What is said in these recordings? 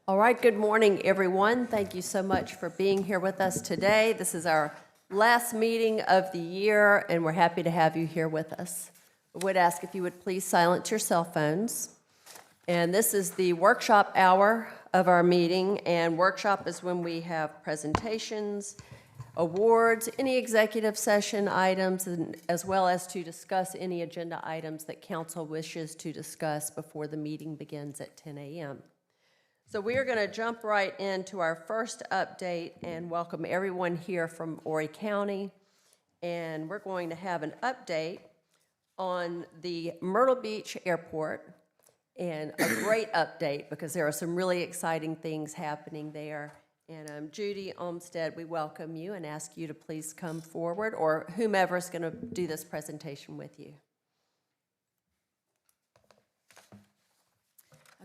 All right, good morning, everyone. Thank you so much for being here with us today. This is our last meeting of the year, and we're happy to have you here with us. I would ask if you would please silence your cell phones. And this is the workshop hour of our meeting, and workshop is when we have presentations, awards, any executive session items, and as well as to discuss any agenda items that council wishes to discuss before the meeting begins at 10 a.m. So we are going to jump right into our first update and welcome everyone here from Horry County. And we're going to have an update on the Myrtle Beach Airport, and a great update because there are some really exciting things happening there. And Judy Olmstead, we welcome you and ask you to please come forward, or whomever is going to do this presentation with you.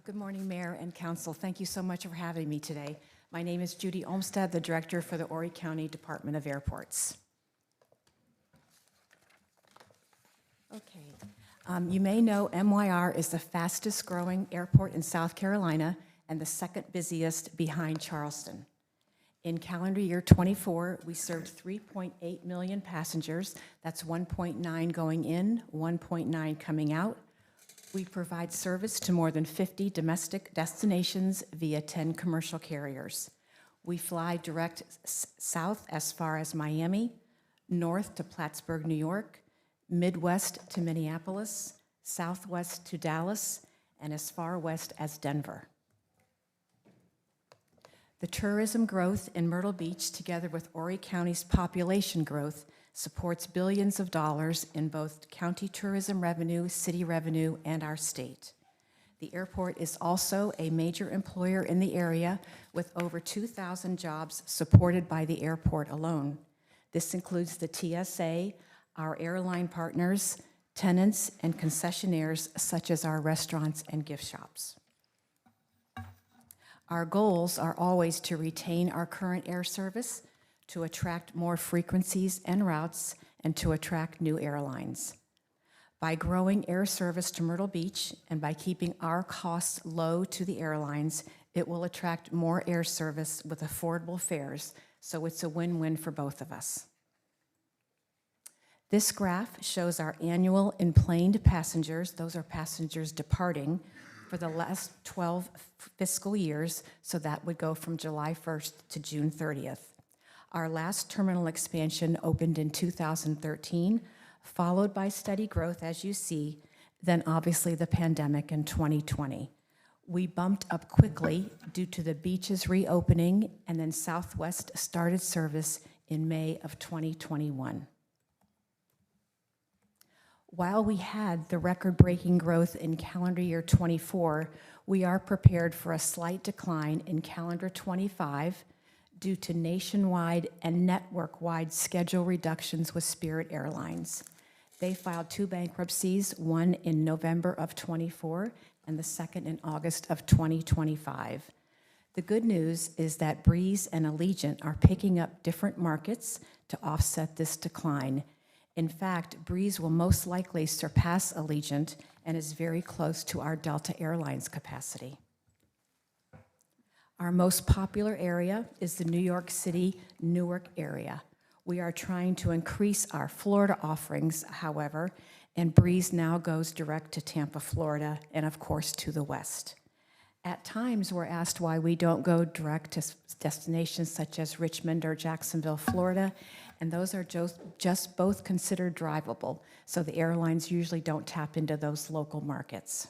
Good morning, Mayor and Council. Thank you so much for having me today. My name is Judy Olmstead, the Director for the Horry County Department of Airports. Okay. You may know MYR is the fastest growing airport in South Carolina and the second busiest behind Charleston. In calendar year '24, we served 3.8 million passengers. That's 1.9 going in, 1.9 coming out. We provide service to more than 50 domestic destinations via 10 commercial carriers. We fly direct south as far as Miami, north to Plattsburgh, New York, Midwest to Minneapolis, southwest to Dallas, and as far west as Denver. The tourism growth in Myrtle Beach, together with Horry County's population growth, supports billions of dollars in both county tourism revenue, city revenue, and our state. The airport is also a major employer in the area with over 2,000 jobs supported by the airport alone. This includes the TSA, our airline partners, tenants, and concessionaires such as our restaurants and gift shops. Our goals are always to retain our current air service, to attract more frequencies and routes, and to attract new airlines. By growing air service to Myrtle Beach and by keeping our costs low to the airlines, it will attract more air service with affordable fares, so it's a win-win for both of us. This graph shows our annual enplaned passengers, those are passengers departing, for the last 12 fiscal years, so that would go from July 1st to June 30th. Our last terminal expansion opened in 2013, followed by steady growth, as you see, then obviously the pandemic in 2020. We bumped up quickly due to the beaches reopening, and then Southwest started service in May of 2021. While we had the record-breaking growth in calendar year '24, we are prepared for a slight decline in calendar '25 due to nationwide and network-wide schedule reductions with Spirit Airlines. They filed 2 bankruptcies, one in November of '24 and the second in August of 2025. The good news is that Breeze and Allegiant are picking up different markets to offset this decline. In fact, Breeze will most likely surpass Allegiant and is very close to our Delta Airlines capacity. Our most popular area is the New York City, Newark area. We are trying to increase our Florida offerings, however, and Breeze now goes direct to Tampa, Florida, and of course to the west. At times, we're asked why we don't go direct to destinations such as Richmond or Jacksonville, Florida, and those are just both considered drivable, so the airlines usually don't tap into those local markets.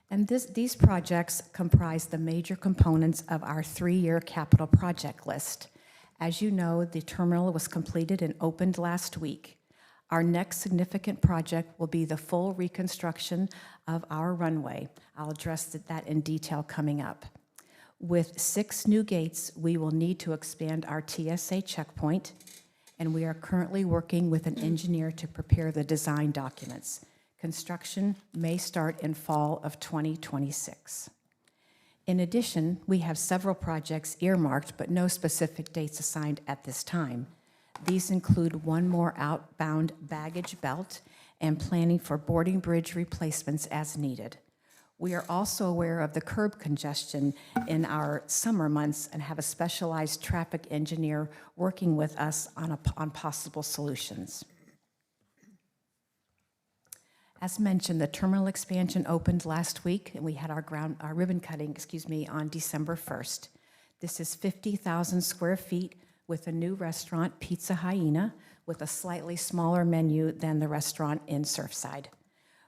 And these projects comprise the major components of our 3-year capital project list. As you know, the terminal was completed and opened last week. Our next significant project will be the full reconstruction of our runway. I'll address that in detail coming up. With 6 new gates, we will need to expand our TSA checkpoint, and we are currently working with an engineer to prepare the design documents. Construction may start in fall of 2026. In addition, we have several projects earmarked, but no specific dates assigned at this time. These include one more outbound baggage belt and planning for boarding bridge replacements as needed. We are also aware of the curb congestion in our summer months and have a specialized traffic engineer working with us on possible solutions. As mentioned, the terminal expansion opened last week, and we had our ribbon cutting, on December 1st. This is 50,000 square feet with a new restaurant, Pizza Hyena, with a slightly smaller menu than the restaurant in Surfside.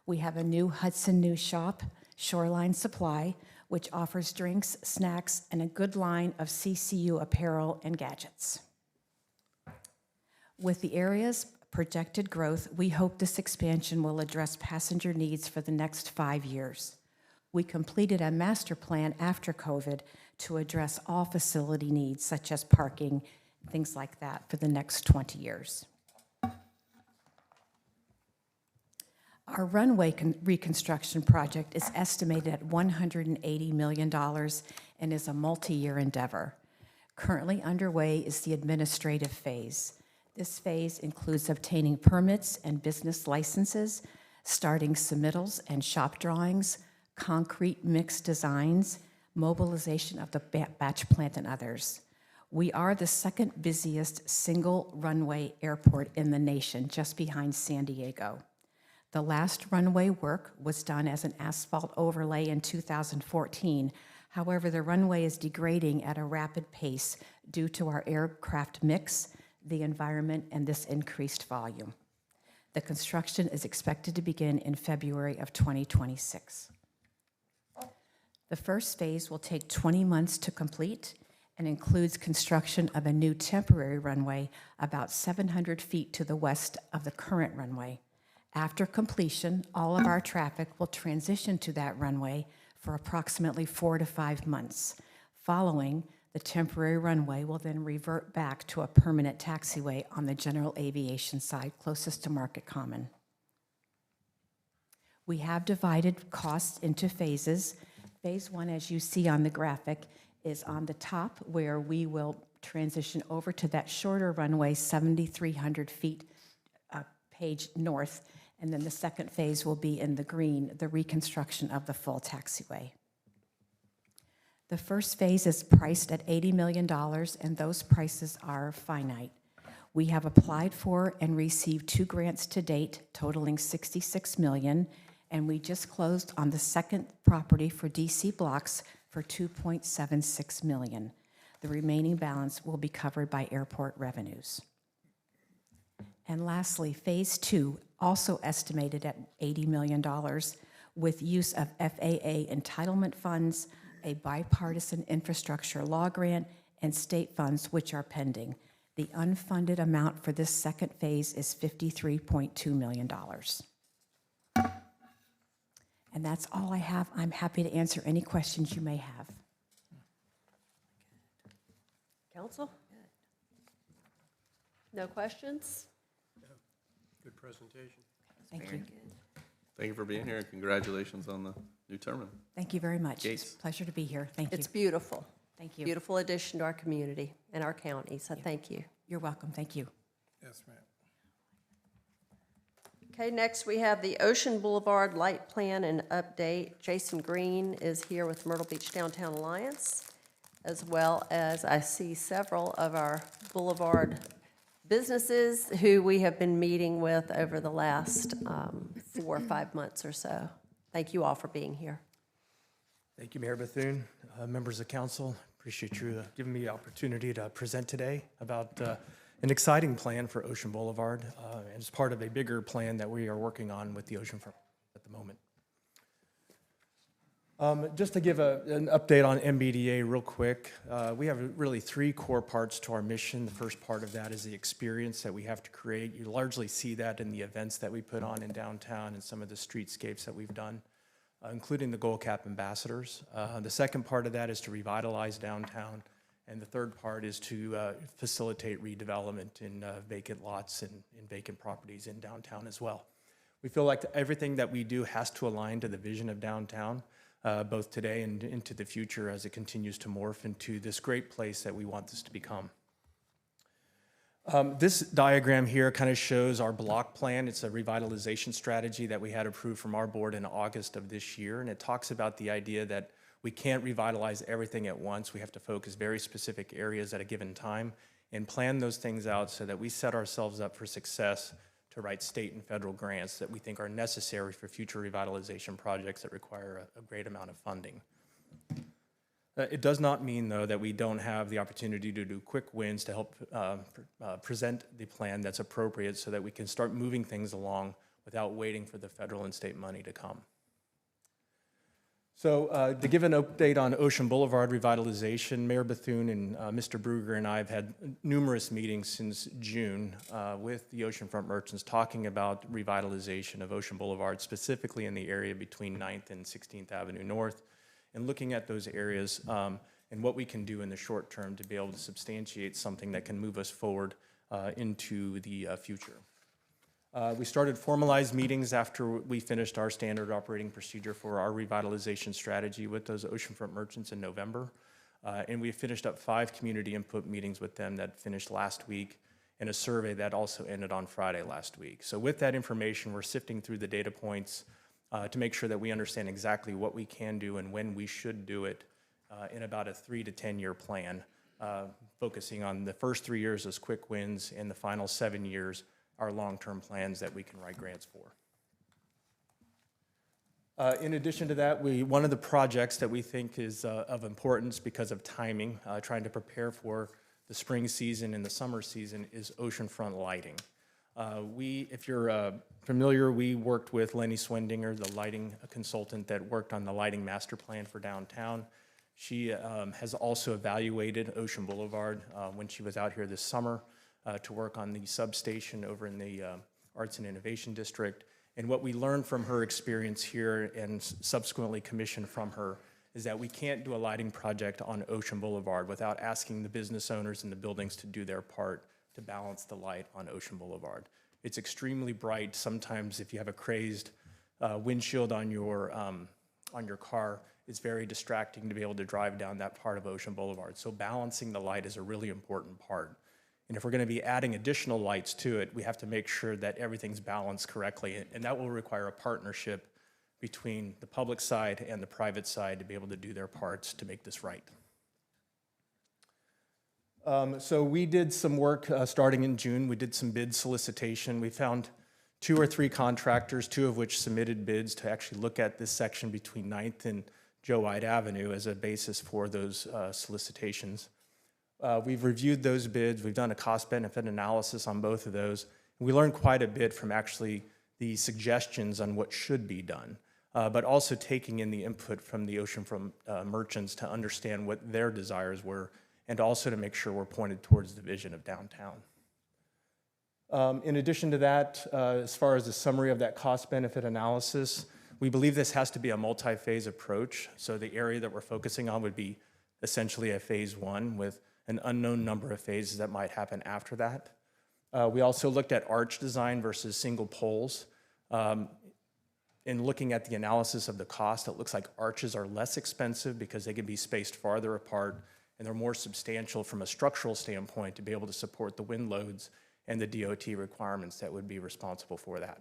We have a new Hudson News shop, Shoreline Supply, which offers drinks, snacks, and a good line of CCU apparel and gadgets. With the area's projected growth, we hope this expansion will address passenger needs for the next 5 years. We completed a master plan after COVID to address all facility needs, such as parking, things like that, for the next 20 years. Our runway reconstruction project is estimated at $180 million and is a multi-year endeavor. Currently underway is the administrative phase. This phase includes obtaining permits and business licenses, starting submittals and shop drawings, concrete mix designs, mobilization of the batch plant, and others. We are the second busiest single runway airport in the nation, just behind San Diego. The last runway work was done as an asphalt overlay in 2014. However, the runway is degrading at a rapid pace due to our aircraft mix, the environment, and this increased volume. The construction is expected to begin in February of 2026. The first phase will take 20 months to complete and includes construction of a new temporary runway about 700 feet to the west of the current runway. After completion, all of our traffic will transition to that runway for approximately 4 to 5 months. Following, the temporary runway will then revert back to a permanent taxiway on the general aviation side closest to Market Common. We have divided costs into phases. Phase 1, as you see on the graphic, is on the top, where we will transition over to that shorter runway, 7,300 feet page north, and then the second phase will be in the green, the reconstruction of the full taxiway. The first phase is priced at $80 million, and those prices are finite. We have applied for and received 2 grants to date, totaling $66 million, and we just closed on the second property for DC Blocks for $2.76 million. The remaining balance will be covered by airport revenues. And lastly, Phase 2, also estimated at $80 million, with use of FAA entitlement funds, a bipartisan infrastructure law grant, and state funds, which are pending. The unfunded amount for this second phase is $53.2 million. And that's all I have. I'm happy to answer any questions you may have. Council? No questions? Good presentation. Thank you. Thank you for being here, and congratulations on the new terminal. Thank you very much. Gates. It's a pleasure to be here. Thank you. It's beautiful. Thank you. Beautiful addition to our community and our county, so thank you. You're welcome. Thank you. Yes, ma'am. Okay, next we have the Ocean Boulevard Light Plan and Update. Jason Green is here with Myrtle Beach Downtown Alliance, as well as I see several of our Boulevard businesses who we have been meeting with over the last 4 or 5 months or so. Thank you all for being here. Thank you, Mayor Bethune, members of council. Appreciate you giving me the opportunity to present today about an exciting plan for Ocean Boulevard as part of a bigger plan that we are working on with the oceanfront at the moment. Just to give an update on MBDA real quick, we have really 3 core parts to our mission. The first part of that is the experience that we have to create. You largely see that in the events that we put on in downtown and some of the streetscapes that we've done, including the Gold Cap ambassadors. The second part of that is to revitalize downtown, and the third part is to facilitate redevelopment in vacant lots and in vacant properties in downtown as well. We feel like everything that we do has to align to the vision of downtown, both today and into the future as it continues to morph into this great place that we want this to become. This diagram here kind of shows our block plan. It's a revitalization strategy that we had approved from our board in August of this year, and it talks about the idea that we can't revitalize everything at once. We have to focus very specific areas at a given time and plan those things out so that we set ourselves up for success to write state and federal grants that we think are necessary for future revitalization projects that require a great amount of funding. It does not mean, though, that we don't have the opportunity to do quick wins to help present the plan that's appropriate so that we can start moving things along without waiting for the federal and state money to come. So to give an update on Ocean Boulevard revitalization, Mayor Bethune and Mr. Bruger and I have had numerous meetings since June with the oceanfront merchants talking about revitalization of Ocean Boulevard, specifically in the area between 9th and 16th Avenue North, and looking at those areas and what we can do in the short term to be able to substantiate something that can move us forward into the future. We started formalized meetings after we finished our standard operating procedure for our revitalization strategy with those oceanfront merchants in November. And we finished up 5 community input meetings with them that finished last week. and a survey that also ended on Friday last week. So with that information, we're sifting through the data points to make sure that we understand exactly what we can do and when we should do it in about a 3 to 10 year plan, focusing on the first 3 years as quick wins and the final 7 years are long-term plans that we can write grants for. In addition to that, one of the projects that we think is of importance because of timing, trying to prepare for the spring season and the summer season, is oceanfront lighting. If you're familiar, we worked with Lenny Swendinger, the lighting consultant that worked on the lighting master plan for downtown. She has also evaluated Ocean Boulevard when she was out here this summer to work on the substation over in the Arts and Innovation District. And what we learned from her experience here and subsequently commissioned from her is that we can't do a lighting project on Ocean Boulevard without asking the business owners and the buildings to do their part to balance the light on Ocean Boulevard. It's extremely bright. Sometimes if you have a crazed windshield on your car, it's very distracting to be able to drive down that part of Ocean Boulevard. So balancing the light is a really important part. And if we're going to be adding additional lights to it, we have to make sure that everything's balanced correctly. And that will require a partnership between the public side and the private side to be able to do their parts to make this right. So we did some work starting in June. We did some bid solicitation. We found 2 or 3 contractors, 2 of which submitted bids to actually look at this section between 9th and Joe White Avenue as a basis for those solicitations. We've reviewed those bids. We've done a cost-benefit analysis on both of those. We learned quite a bit from actually the suggestions on what should be done, but also taking in the input from the oceanfront merchants to understand what their desires were and also to make sure we're pointed towards the vision of downtown. In addition to that, as far as the summary of that cost-benefit analysis, we believe this has to be a multi-phase approach. So the area that we're focusing on would be essentially a phase 1 with an unknown number of phases that might happen after that. We also looked at arch design versus single poles. In looking at the analysis of the cost, it looks like arches are less expensive because they can be spaced farther apart and they're more substantial from a structural standpoint to be able to support the wind loads and the DOT requirements that would be responsible for that.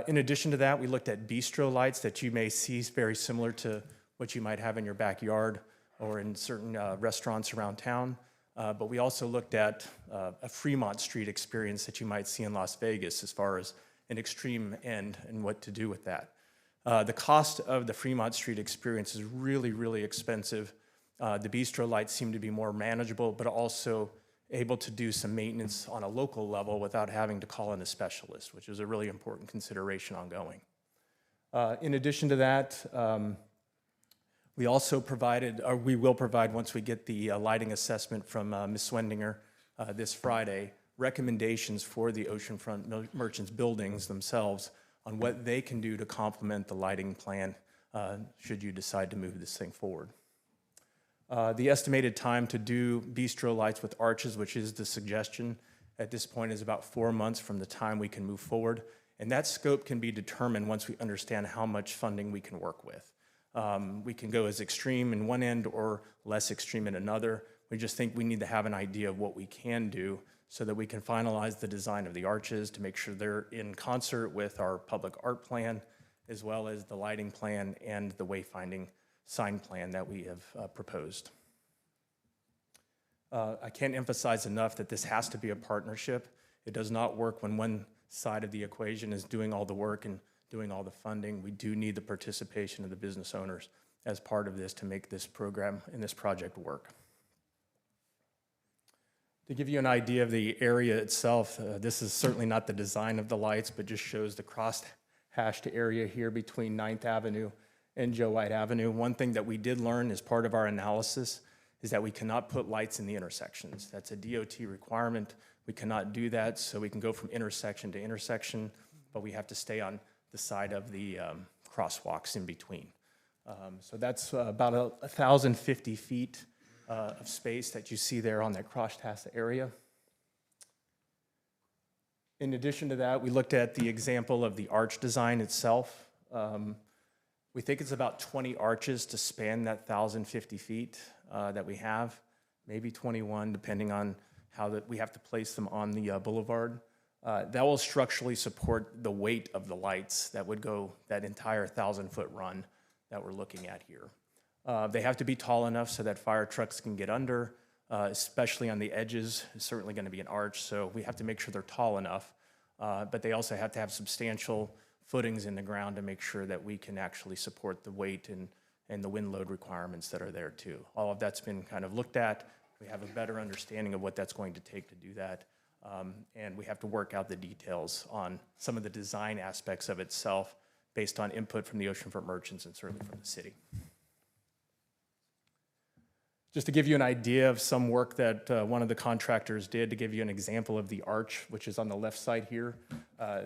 In addition to that, we looked at bistro lights that you may see very similar to what you might have in your backyard or in certain restaurants around town. But we also looked at a Fremont Street experience that you might see in Las Vegas as far as an extreme end and what to do with that. The cost of the Fremont Street experience is really, really expensive. The bistro lights seem to be more manageable, but also able to do some maintenance on a local level without having to call in a specialist, which is a really important consideration ongoing. In addition to that, we also provided, or we will provide once we get the lighting assessment from Ms. Swendinger this Friday, recommendations for the oceanfront merchants buildings themselves on what they can do to complement the lighting plan should you decide to move this thing forward. The estimated time to do bistro lights with arches, which is the suggestion at this point, is about 4 months from the time we can move forward. And that scope can be determined once we understand how much funding we can work with. We can go as extreme in one end or less extreme in another. We just think we need to have an idea of what we can do so that we can finalize the design of the arches to make sure they're in concert with our public art plan, as well as the lighting plan and the wayfinding sign plan that we have proposed. I can't emphasize enough that this has to be a partnership. It does not work when one side of the equation is doing all the work and doing all the funding. We do need the participation of the business owners as part of this to make this program and this project work. To give you an idea of the area itself, this is certainly not the design of the lights, but just shows the cross-hashed area here between 9th Avenue and Joe White Avenue. One thing that we did learn as part of our analysis is that we cannot put lights in the intersections. That's a DOT requirement. We cannot do that, so we can go from intersection to intersection, but we have to stay on the side of the crosswalks in between. So that's about 1,050 feet of space that you see there on that cross-hashed area. In addition to that, we looked at the example of the arch design itself. We think it's about 20 arches to span that 1,050 feet that we have, maybe 21, depending on how that we have to place them on the boulevard. That will structurally support the weight of the lights that would go that entire 1,000-foot run that we're looking at here. They have to be tall enough so that fire trucks can get under, especially on the edges. It's certainly going to be an arch, so we have to make sure they're tall enough. But they also have to have substantial footings in the ground to make sure that we can actually support the weight and the wind load requirements that are there too. All of that's been kind of looked at. We have a better understanding of what that's going to take to do that. And we have to work out the details on some of the design aspects of itself based on input from the oceanfront merchants and certainly from the city. Just to give you an idea of some work that one of the contractors did, to give you an example of the arch, which is on the left side here.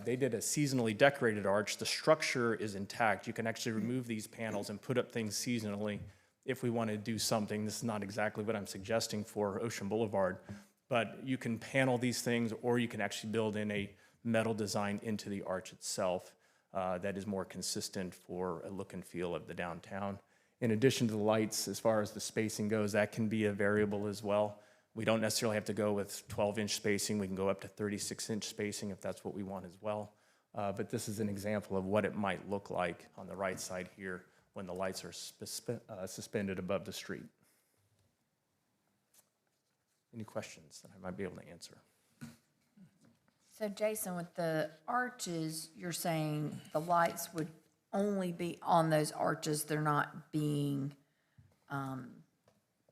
They did a seasonally decorated arch. The structure is intact. You can actually remove these panels and put up things seasonally if we want to do something. This is not exactly what I'm suggesting for Ocean Boulevard, but you can panel these things, or you can actually build in a metal design into the arch itself that is more consistent for a look and feel of the downtown. In addition to the lights, as far as the spacing goes, that can be a variable as well. We don't necessarily have to go with 12-inch spacing. We can go up to 36-inch spacing if that's what we want as well. But this is an example of what it might look like on the right side here when the lights are suspended above the street. Any questions that I might be able to answer? So Jason, with the arches, you're saying the lights would only be on those arches, they're not being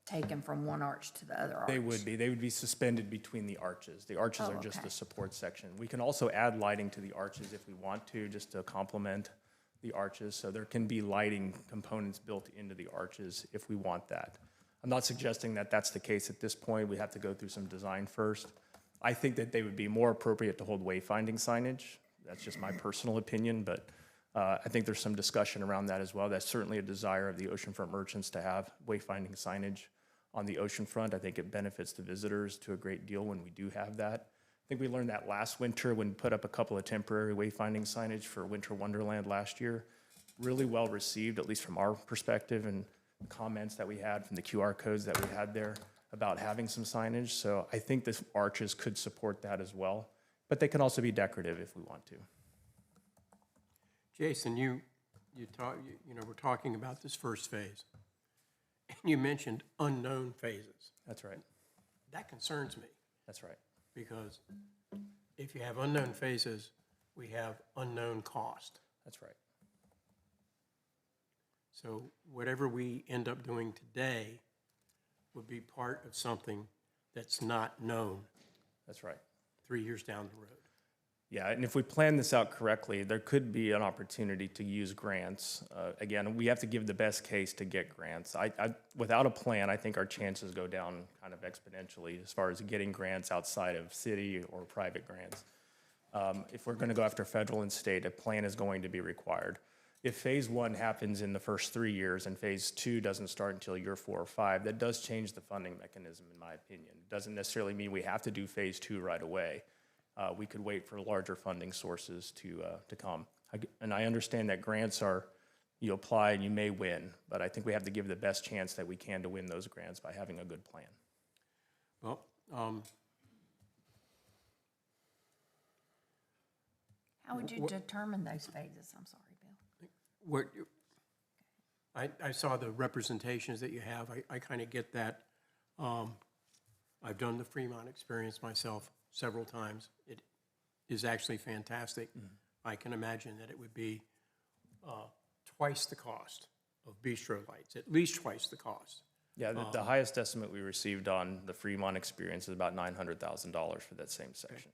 taken from one arch to the other arch? They would be suspended between the arches. The arches are just okay. the support section. We can also add lighting to the arches if we want to, just to complement the arches. So there can be lighting components built into the arches if we want that. I'm not suggesting that that's the case at this point. We have to go through some design first. I think that they would be more appropriate to hold wayfinding signage. That's just my personal opinion, but I think there's some discussion around that as well. That's certainly a desire of the oceanfront merchants to have wayfinding signage on the oceanfront. I think it benefits the visitors to a great deal when we do have that. I think we learned that last winter when we put up a couple of temporary wayfinding signage for Winter Wonderland last year. Really well received, at least from our perspective, and the comments that we had from the QR codes that we had there about having some signage. So I think the arches could support that as well, but they can also be decorative if we want to. Jason, we're talking about this first phase, and you mentioned unknown phases. That's right. That concerns me, That's right. because if you have unknown phases, we have unknown cost. That's right. So whatever we end up doing today would be part of something that's not known That's right. 3 years down the road. Yeah, and if we plan this out correctly, there could be an opportunity to use grants. Again, we have to give the best case to get grants. Without a plan, I think our chances go down kind of exponentially as far as getting grants outside of city or private grants. If we're going to go after federal and state, a plan is going to be required. If phase one happens in the first 3 years and phase two doesn't start until year 4 or 5, that does change the funding mechanism, in my opinion. It doesn't necessarily mean we have to do phase two right away. We could wait for larger funding sources to come. And I understand that grants are, you apply and you may win, but I think we have to give the best chance that we can to win those grants by having a good plan. Well, How would you determine those phases? I'm sorry, Bill. I saw the representations that you have. I kind of get that. I've done the Fremont experience myself several times. It is actually fantastic. I can imagine that it would be twice the cost of bistro lights, at least twice the cost. Yeah, the highest estimate we received on the Fremont experience is about $900,000 for that same section.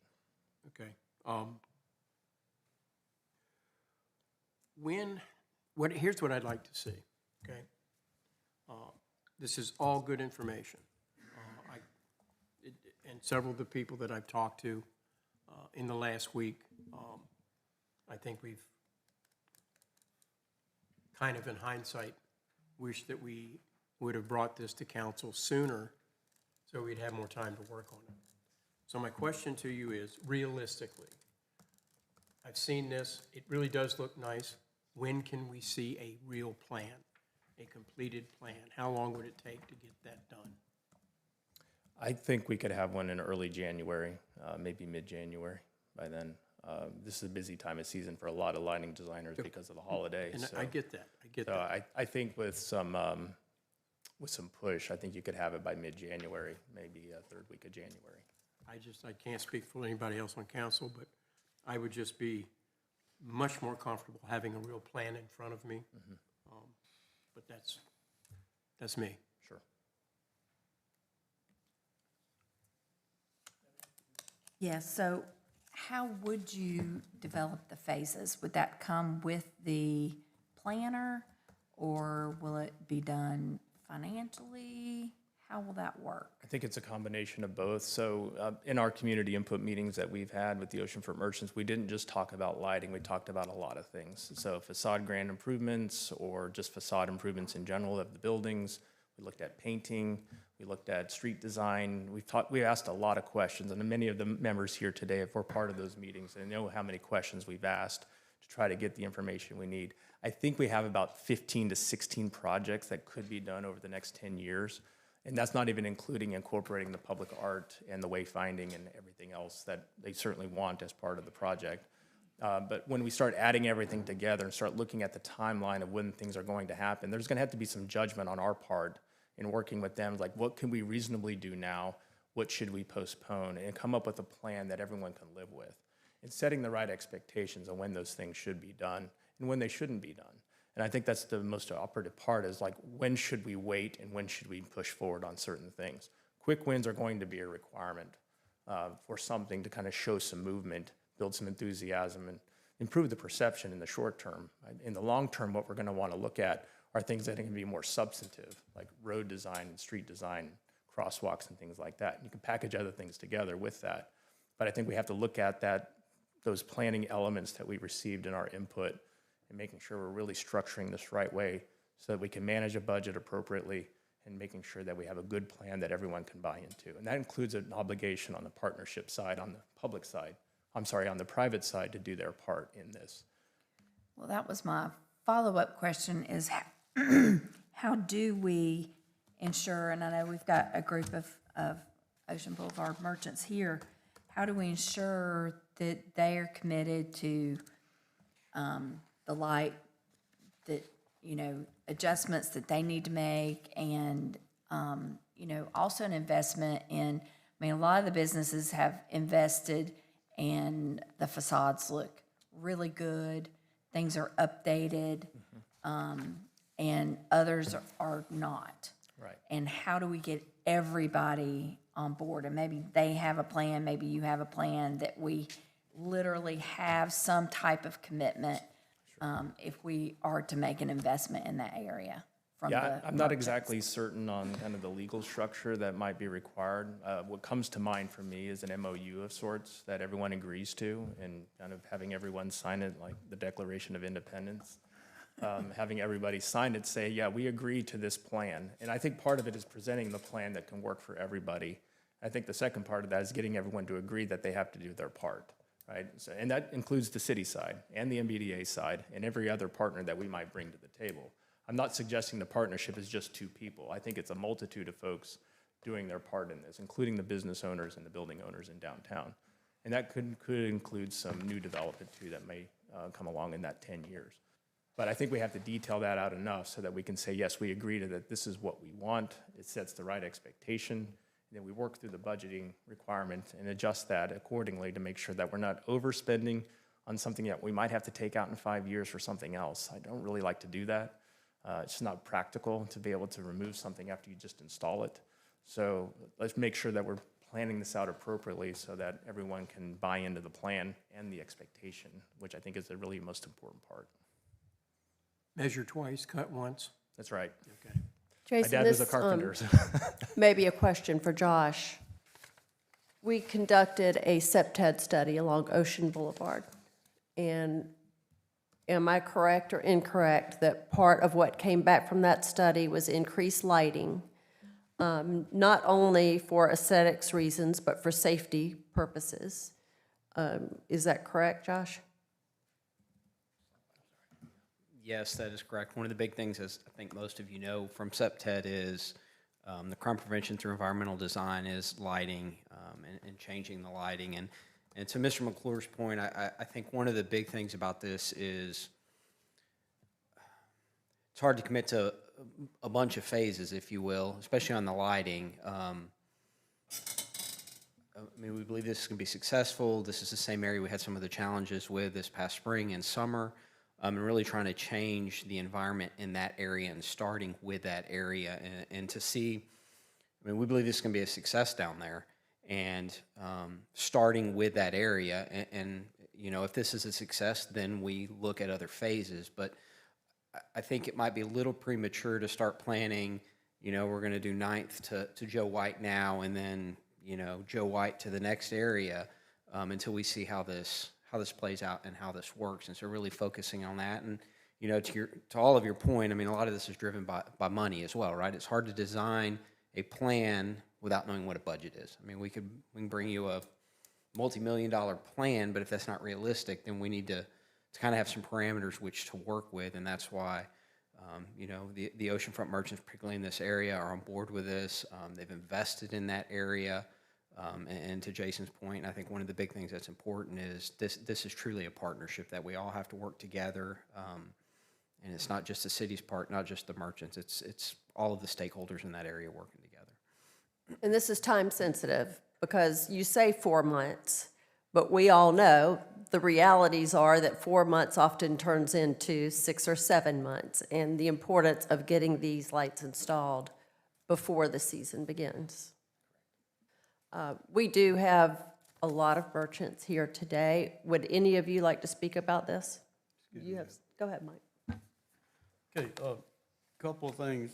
Okay. Here's what I'd like to see, okay? This is all good information. And several of the people that I've talked to in the last week, I think we've kind of in hindsight wished that we would have brought this to council sooner so we'd have more time to work on it. So my question to you is, realistically, I've seen this, it really does look nice. When can we see a real plan, a completed plan? How long would it take to get that done? I think we could have one in early January, maybe mid-January by then. This is a busy time of season for a lot of lighting designers because of the holiday. And So, I get that, I get so that. I think with some push, I think you could have it by mid-January, maybe third week of January. I can't speak for anybody else on council, but I would just be much more comfortable having a real plan in front of me. But that's me. Sure. Yes, so how would you develop the phases? Would that come with the planner, or will it be done financially? How will that work? I think it's a combination of both. So in our community input meetings that we've had with the Oceanfront merchants, we didn't just talk about lighting, we talked about a lot of things. So facade grand improvements or just facade improvements in general of the buildings. We looked at painting, we looked at street design. We asked a lot of questions, and many of the members here today were part of those meetings and know how many questions we've asked to try to get the information we need. I think we have about 15 to 16 projects that could be done over the next 10 years. And that's not even including incorporating the public art and the wayfinding and everything else that they certainly want as part of the project. But when we start adding everything together and start looking at the timeline of when things are going to happen, there's going to have to be some judgment on our part in working with them, like what can we reasonably do now, what should we postpone, and come up with a plan that everyone can live with. And setting the right expectations on when those things should be done and when they shouldn't be done. And I think that's the most operative part is like, when should we wait and when should we push forward on certain things? Quick wins are going to be a requirement for something to kind of show some movement, build some enthusiasm, and improve the perception in the short term. In the long term, what we're going to want to look at are things that can be more substantive, like road design and street design, crosswalks and things like that. And you can package other things together with that. But I think we have to look at those planning elements that we received in our input and making sure we're really structuring this right way so that we can manage a budget appropriately and making sure that we have a good plan that everyone can buy into. And that includes an obligation on the partnership side, on the public side, on the private side to do their part in this. Well, that was my follow-up question is how do we ensure, and I know we've got a group of Ocean Boulevard merchants here, how do we ensure that they are committed to the light, that, adjustments that they need to make, and, also an investment in, a lot of the businesses have invested and the facades look really good, things are updated, and others are not. Right. And how do we get everybody on board? And maybe they have a plan, maybe you have a plan, that we literally have some type of commitment if we are to make an investment in that area from the Yeah, I'm not merchants. exactly certain on kind of the legal structure that might be required. What comes to mind for me is an MOU of sorts that everyone agrees to, and kind of having everyone sign it like the Declaration of Independence. Having everybody sign it, say, yeah, we agree to this plan. And I think part of it is presenting the plan that can work for everybody. I think the second part of that is getting everyone to agree that they have to do their part, right? So, and that includes the city side and the MBDA side and every other partner that we might bring to the table. I'm not suggesting the partnership is just two people. I think it's a multitude of folks doing their part in this, including the business owners and the building owners in downtown. And that could include some new development too that may come along in that 10 years. But I think we have to detail that out enough so that we can say, yes, we agree to that, this is what we want, it sets the right expectation, and then we work through the budgeting requirement and adjust that accordingly to make sure that we're not overspending on something that we might have to take out in 5 years for something else. I don't really like to do that. It's not practical to be able to remove something after you just install it. So let's make sure that we're planning this out appropriately so that everyone can buy into the plan and the expectation, which I think is the really most important part. Measure twice, cut once. That's right. Okay. My Jason, dad was a this carpenter. So. may be a question for Josh. We conducted a SEPTED study along Ocean Boulevard. And am I correct or incorrect that part of what came back from that study was increased lighting, not only for aesthetics reasons, but for safety purposes? Is that correct, Josh? Yes, that is correct. One of the big things, as I think most of you know from SEPTED, is The crime prevention through environmental design is lighting and changing the lighting. And to Mr. McClure's point, I think one of the big things about this is it's hard to commit to a bunch of phases, if you will, especially on the lighting. I mean, we believe this is going to be successful. This is the same area we had some of the challenges with this past spring and summer, and really trying to change the environment in that area and starting with that area and to see, I mean, we believe this is going to be a success down there, and starting with that area, and you know, if this is a success, then we look at other phases, but I think it might be a little premature to start planning, you know, we're going to do 9th to Joe White now, and then, you know, Joe White to the next area until we see how this plays out and how this works. And so really focusing on that. And, you know, to all of your point, I mean, a lot of this is driven by money as well, right? It's hard to design a plan without knowing what a budget is. I mean, we can bring you a multi-million-dollar plan, but if that's not realistic, then we need to kind of have some parameters which to work with. And that's why, you know, the oceanfront merchants, particularly in this area, are on board with this. They've invested in that area. And to Jason's point, I think one of the big things that's important is this is truly a partnership that we all have to work together. And it's not just the city's part, not just the merchants. It's all of the stakeholders in that area working together. And this is time sensitive because you say 4 months, but we all know the realities are that 4 months often turns into 6 or 7 months, and the importance of getting these lights installed before the season begins. We do have a lot of merchants here today. Would any of you like to speak about this? You have, go ahead, Mike. Okay, couple of things.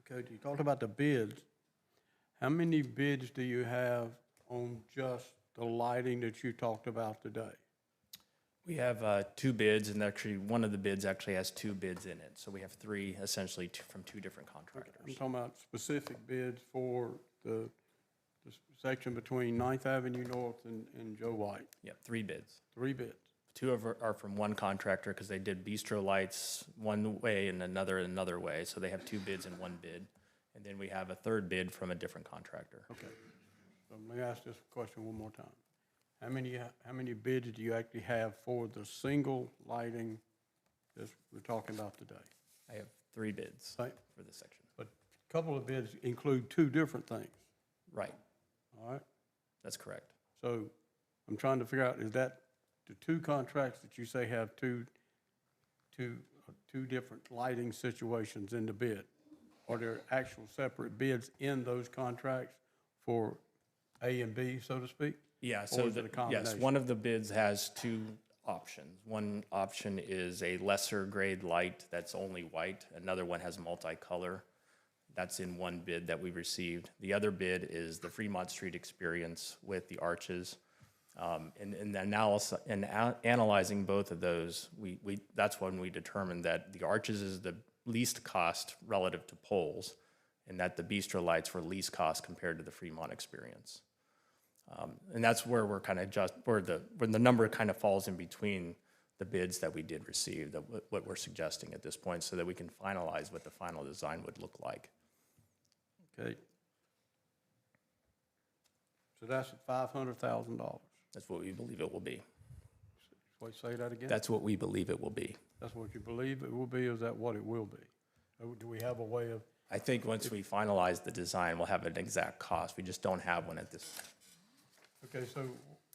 Okay, you talked about the bids. How many bids do you have on just the lighting that you talked about today? We have 2 bids, and actually, one of the bids actually has 2 bids in it. So we have 3 essentially from 2 different I'm contractors. talking about specific bids for the section between 9th Avenue North and Joe White. Yep, 3 bids. 3 bids. 2 are from one contractor because they did bistro lights one way and another way. So they have 2 bids in one bid. And then we have a 3rd bid from a different contractor. Okay. So let me ask this question one more time. How many bids do you actually have for the single lighting that we're talking about today? I have 3 bids Right. for this section. But a couple of bids include 2 different things, Right, all right? that's correct. So I'm trying to figure out, is that the 2 contracts that you say have two different lighting situations in the bid? Are there actual separate bids in those contracts for A and B, so to speak? Yeah, Or so is it a yes, combination? one of the bids has 2 options. One option is a lesser grade light that's only white. Another one has multicolor. That's in one bid that we received. The other bid is the Fremont Street experience with the arches. And the analysis, and analyzing both of those, that's when we determined that the arches is the least cost relative to poles, and that the bistro lights were least cost compared to the Fremont experience. And that's where we're kind of where the number kind of falls in between the bids that we did receive, what we're suggesting at this point, so that we can finalize what the final design would look like. Okay. So that's at $500,000. That's what we believe it will be. Wait, say that again? That's what we believe it will be. That's what you believe it will be, or is that what it will be? Or do we have a way of, I think once we finalize the design, we'll have an exact cost. We just don't have one at this time. okay, so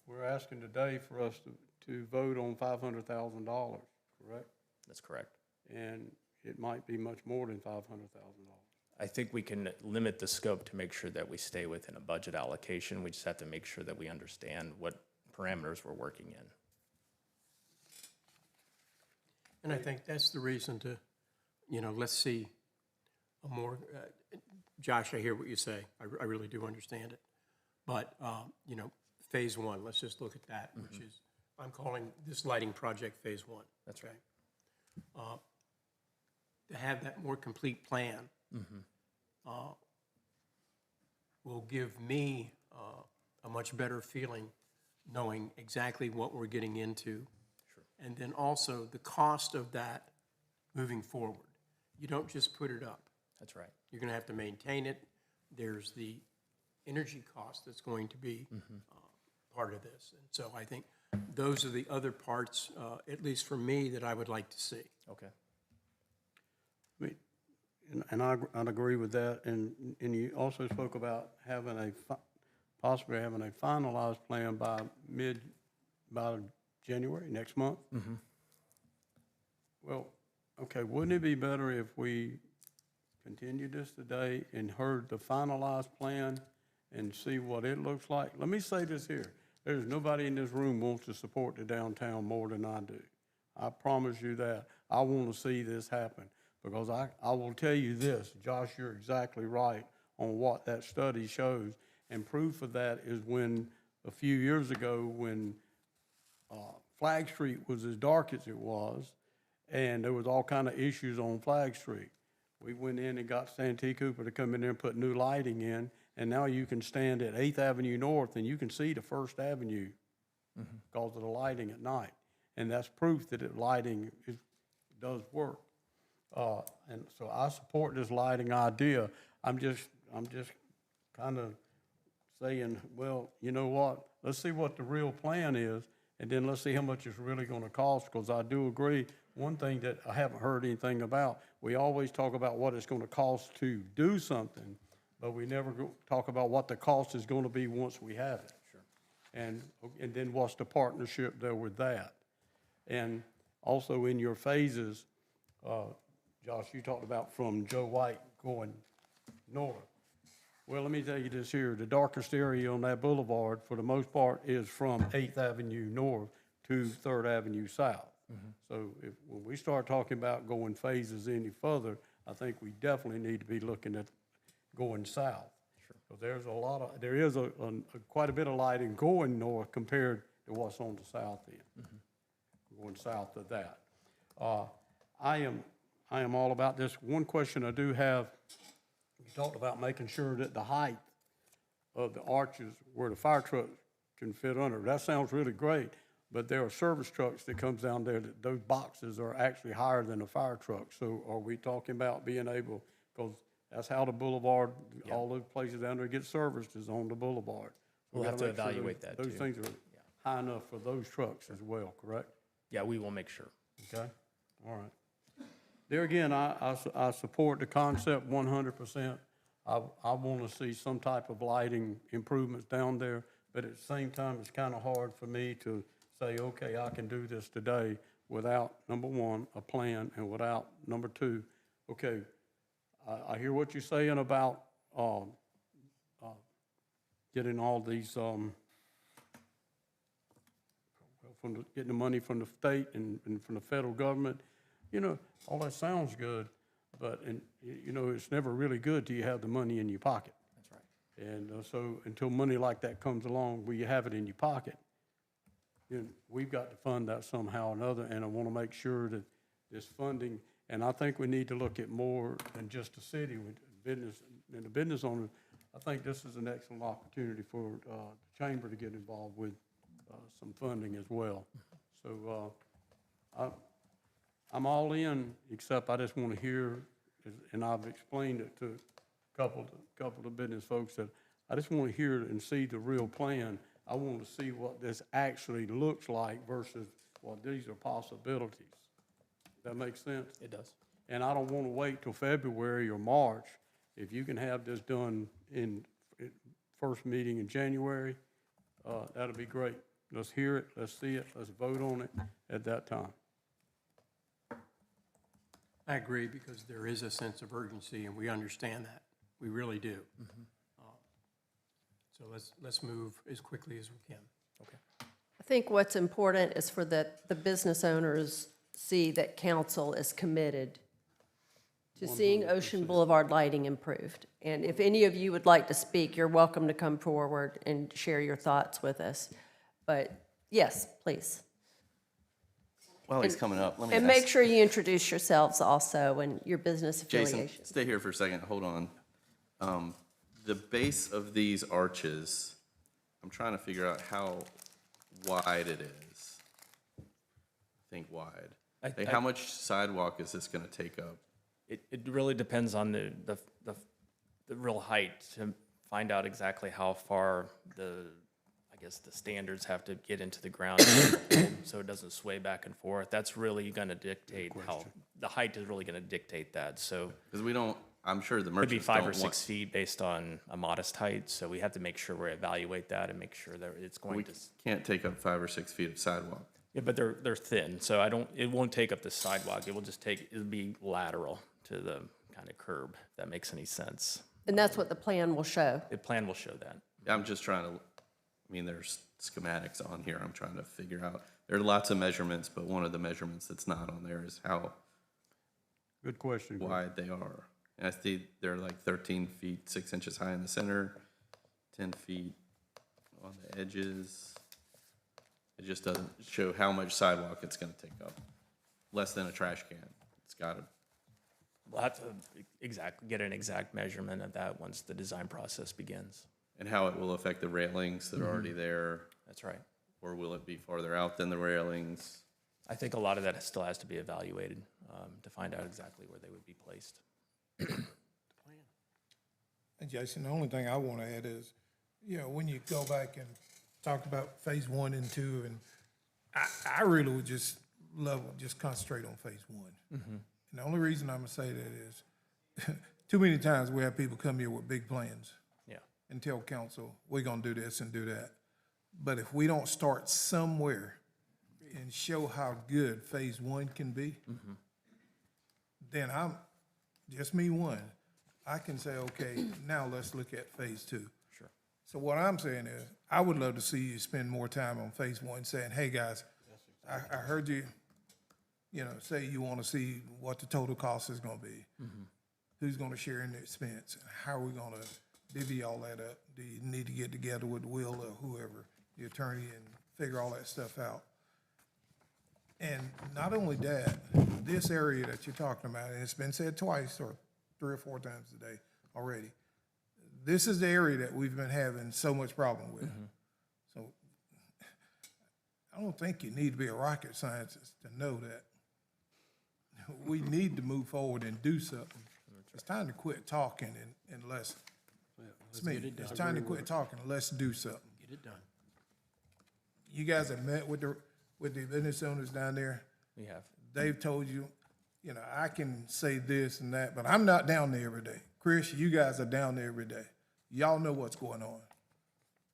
we're asking today for us to vote on $500,000, correct? That's correct. And it might be much more than $500,000. I think we can limit the scope to make sure that we stay within a budget allocation. We just have to make sure that we understand what parameters we're working in. And I think that's the reason to, you know, let's see a more, Josh, I hear what you say. I really do understand it. But, you know, phase 1, let's just look at that, which is, I'm calling this lighting project phase 1. That's right. To have that more complete plan will give me a much better feeling knowing exactly what we're getting into. Sure. And then also the cost of that moving forward. You don't just put it up. That's right. You're going to have to maintain it. There's the energy cost that's going to be part of this. And so I think those are the other parts, at least for me, that I would like to see. Okay. I mean, and I'd agree with that, and you also spoke about having possibly having a finalized plan by January, next month? Mm-hmm. Well, okay, wouldn't it be better if we continued this today and heard the finalized plan and see what it looks like? Let me say this here, there's nobody in this room wants to support the downtown more than I do. I promise you that. I want to see this happen. Because I will tell you this, Josh, you're exactly right on what that study shows. And proof of that is when, a few years ago, when Flag Street was as dark as it was, and there was all kind of issues on Flag Street. We went in and got Santee Cooper to come in there and put new lighting in, and now you can stand at 8th Avenue North and you can see the First Avenue because of the lighting at night. And that's proof that lighting does work. And so I support this lighting idea. I'm just kind of saying, well, you know what? Let's see what the real plan is, and then let's see how much it's really going to cost, because I do agree, one thing that I haven't heard anything about, we always talk about what it's going to cost to do something, but we never talk about what the cost is going to be once we have it. Sure. And then what's the partnership there with that? And also in your phases, Josh, you talked about from Joe White going north. Well, let me tell you this here. The darkest area on that boulevard, for the most part, is from 8th Avenue North to 3rd Avenue South. So when we start talking about going phases any further, I think we definitely need to be looking at going south. Sure. Because there is quite a bit of lighting going north compared to what's on the south end. Going south of that. I am all about this. One question I do have, you talked about making sure that the height of the arches where the fire truck can fit under. That sounds really great, but there are service trucks that comes down there that those boxes are actually higher than a fire truck. So are we talking about being able, because that's how the boulevard, all those places down there get serviced is on the boulevard. So We'll have gotta to make sure evaluate that, those too. things are high enough for those trucks as well, correct? Yeah, we will make sure. Okay, all right. There again, I support the concept 100%. I want to see some type of lighting improvements down there, but at the same time, it's kind of hard for me to say, okay, I can do this today without, number one, a plan, and without, number two, okay, I hear what you're saying about getting all these, getting the money from the state and from the federal government. You know, all that sounds good, but, you know, it's never really good till you have the money in your pocket. That's right. And so until money like that comes along where you have it in your pocket, then we've got to fund that somehow or another, and I want to make sure that this funding, and I think we need to look at more than just the city with business, and the business owners. I think this is an excellent opportunity for the chamber to get involved with some funding as well. So I'm all in, except I just want to hear, and I've explained it to a couple of business folks, that I just want to hear and see the real plan. I want to see what this actually looks like versus, well, these are possibilities. That makes sense? It does. And I don't want to wait till February or March. If you can have this done in first meeting in January, that'll be great. Let's hear it, let's see it, let's vote on it at that time. I agree, because there is a sense of urgency, and we understand that. We really do. So let's move as quickly as we can. Okay. I think what's important is for the business owners see that council is committed to seeing Ocean Boulevard lighting improved. And if any of you would like to speak, you're welcome to come forward and share your thoughts with us. But yes, please. While he's coming up, let me And ask. make sure you introduce yourselves also and your business Jason, affiliation. stay here for a second, hold on. The base of these arches, I'm trying to figure out how wide it is. I think wide. Like, how much sidewalk is this gonna take up? It really depends on the real height to find out exactly how far I guess the standards have to get into the ground so it doesn't sway back and forth. That's really gonna dictate the height is really gonna dictate that. So Because we don't, I'm sure the it'd be merchants 5 don't or 6 want, feet based on a modest height. So we have to make sure we evaluate that and make sure that it's going we to. can't take up 5 or 6 feet of sidewalk. Yeah, but they're thin, so it won't take up the sidewalk. It'll be lateral to the kind of curb, if that makes any sense. And that's what the plan will show. The plan will show that. I'm just trying to, I mean, there's schematics on here I'm trying to figure out. There are lots of measurements, but one of the measurements that's not on there is how Good question. Greg. wide they are. And I see they're like 13 feet, 6 inches high in the center, 10 feet on the edges. It just doesn't show how much sidewalk it's gonna take up. Less than a trash can. It's gotta, We'll have to get an exact measurement of that once the design process begins. and how it will affect the railings that are already there, That's right. or will it be farther out than the railings? I think a lot of that still has to be evaluated to find out exactly where they would be placed. And Jason, the only thing I want to add is, you know, when you go back and talk about phase 1 and 2, and I really would just concentrate on phase 1. And the only reason I'm gonna say that is, too many times we have people come here with big plans Yeah. and tell council, we're gonna do this and do that. But if we don't start somewhere and show how good phase 1 can be, then just me one, I can say, okay, now let's look at phase 2. Sure. So what I'm saying is, I would love to see you spend more time on phase 1, saying, hey, guys, I heard you, you know, say you want to see what the total cost is going to be. Who's going to share in the expense? How are we going to divvy all that up? Do you need to get together with Will or whoever, the attorney, and figure all that stuff out? And not only that, this area that you're talking about, and it's been said twice or 3 or 4 times today already, this is the area that we've been having so much problem with. So I don't think you need to be a rocket scientist to know that we need to move forward and do something. It's time to quit talking and let's, it's me, it's time to quit talking and let's do something. Get it done. You guys have met with the business owners down there. We have. They've told you, you know, I can say this and that, but I'm not down there every day. Chris, you guys are down there every day. Y'all know what's going on.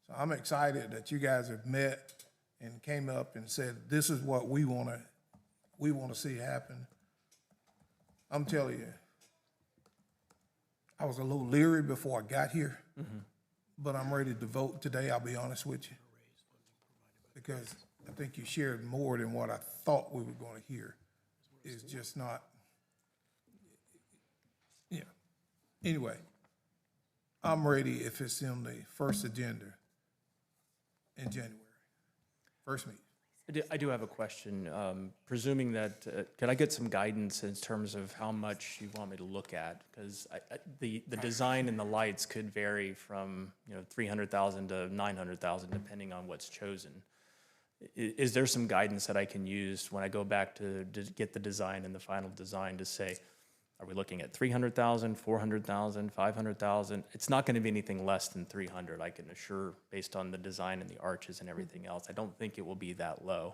So I'm excited that you guys have met and came up and said, this is what we want to see happen. I'm telling you, I was a little leery before I got here, but I'm ready to vote today, I'll be honest with you. Because I think you shared more than what I thought we were going to hear. It's just not, yeah. Anyway, I'm ready if it's in the first agenda in January, first meeting. I do have a question. Presuming that, could I get some guidance in terms of how much you want me to look at? Because the design and the lights could vary from, you know, 300,000 to 900,000, depending on what's chosen. Is there some guidance that I can use when I go back to get the design and the final design to say, are we looking at 300,000, 400,000, 500,000? It's not going to be anything less than 300, I can assure, based on the design and the arches and everything else. I don't think it will be that low.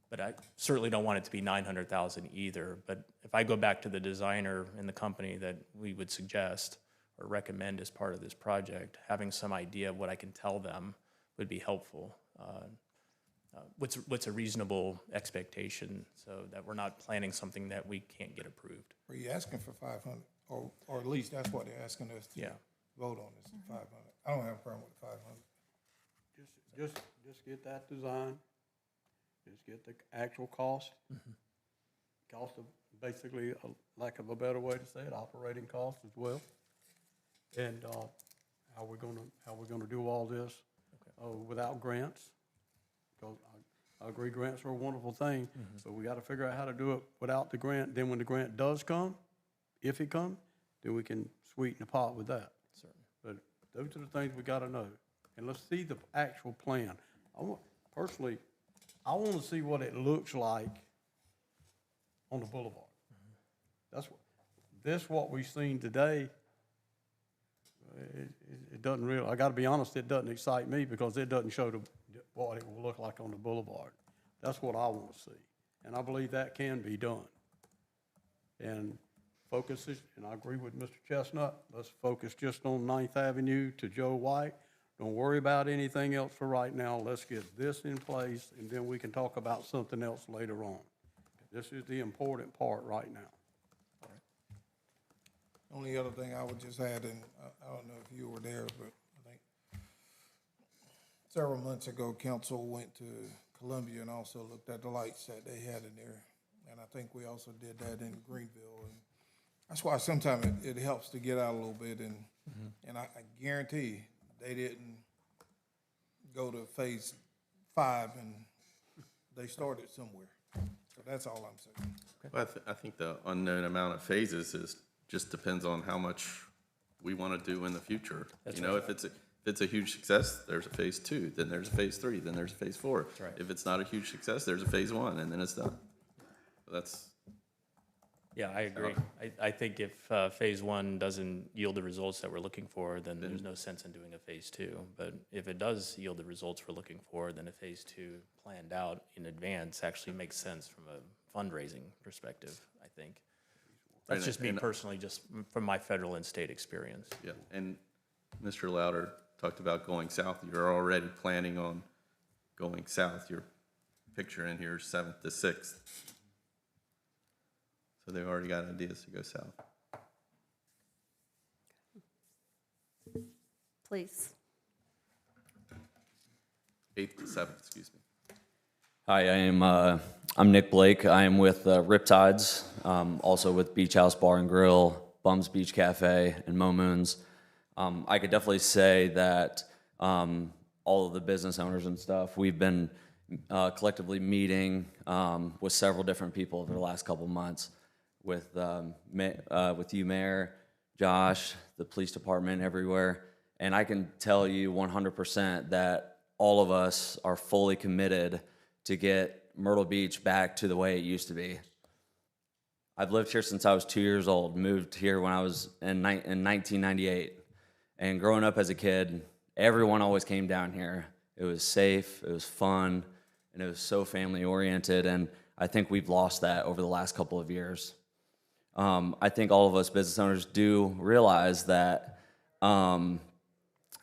But I certainly don't want it to be 900,000 either. But if I go back to the designer and the company that we would suggest or recommend as part of this project, having some idea of what I can tell them would be helpful. What's a reasonable expectation so that we're not planning something that we can't get approved? Are you asking for 500, or at least that's what they're asking us to Yeah. vote on, is 500. I don't have a problem with 500. Just get that design, just get the actual cost. Cost of, basically, lack of a better way to say it, operating cost as well. And, how we're gonna do all this, without grants. Because I agree, grants are a wonderful thing, but we gotta figure out how to do it without the grant. Then when the grant does come, if it comes, then we can sweeten the pot with that. Certainly. But those are the things we gotta know. And let's see the actual plan. Personally, I wanna see what it looks like on the boulevard. What we've seen today, it doesn't really, I gotta be honest, it doesn't excite me because it doesn't show what it will look like on the boulevard. That's what I want to see. And I believe that can be done. And and I agree with Mr. Chestnut, let's focus just on 9th Avenue to Joe White. Don't worry about anything else for right now. Let's get this in place, and then we can talk about something else later on. This is the important part right now. Only other thing I would just add, and I don't know if you were there, but I think several months ago, council went to Columbia and also looked at the lights that they had in there. And I think we also did that in Greenville. And that's why sometimes it helps to get out a little bit. And I guarantee they didn't go to phase 5 and they started somewhere. So that's all I'm saying. Well, I think the unknown amount of phases just depends on how much we want to do in the future. You know, if it's a huge success, there's a phase 2, then there's a phase 3, then there's a phase 4. That's right. If it's not a huge success, there's a phase 1, and then it's done. Yeah, I agree. I think if phase 1 doesn't yield the results that we're looking for, then there's no sense in doing a phase 2. But if it does yield the results we're looking for, then a phase 2 planned out in advance actually makes sense from a fundraising perspective, I think. That's just me personally, just from my federal and state experience. Yeah, and Mr. Louder talked about going south. You're already planning on going south. Your picture in here is 7th to 6th. So they've already got ideas to go south. Please. 8th to 7th, excuse me. Hi, I'm Nick Blake. I am with Riptides, also with Beach House Bar and Grill, Bums Beach Cafe, and Mo Moons. I could definitely say that all of the business owners and stuff, we've been collectively meeting with several different people over the last couple months, with you, Mayor, Josh, the police department, everywhere. And I can tell you 100% that all of us are fully committed to get Myrtle Beach back to the way it used to be. I've lived here since I was 2 years old, moved here when I was in 1998. And growing up as a kid, everyone always came down here. It was safe, it was fun, and it was so family-oriented, and I think we've lost that over the last couple of years. I think all of us business owners do realize that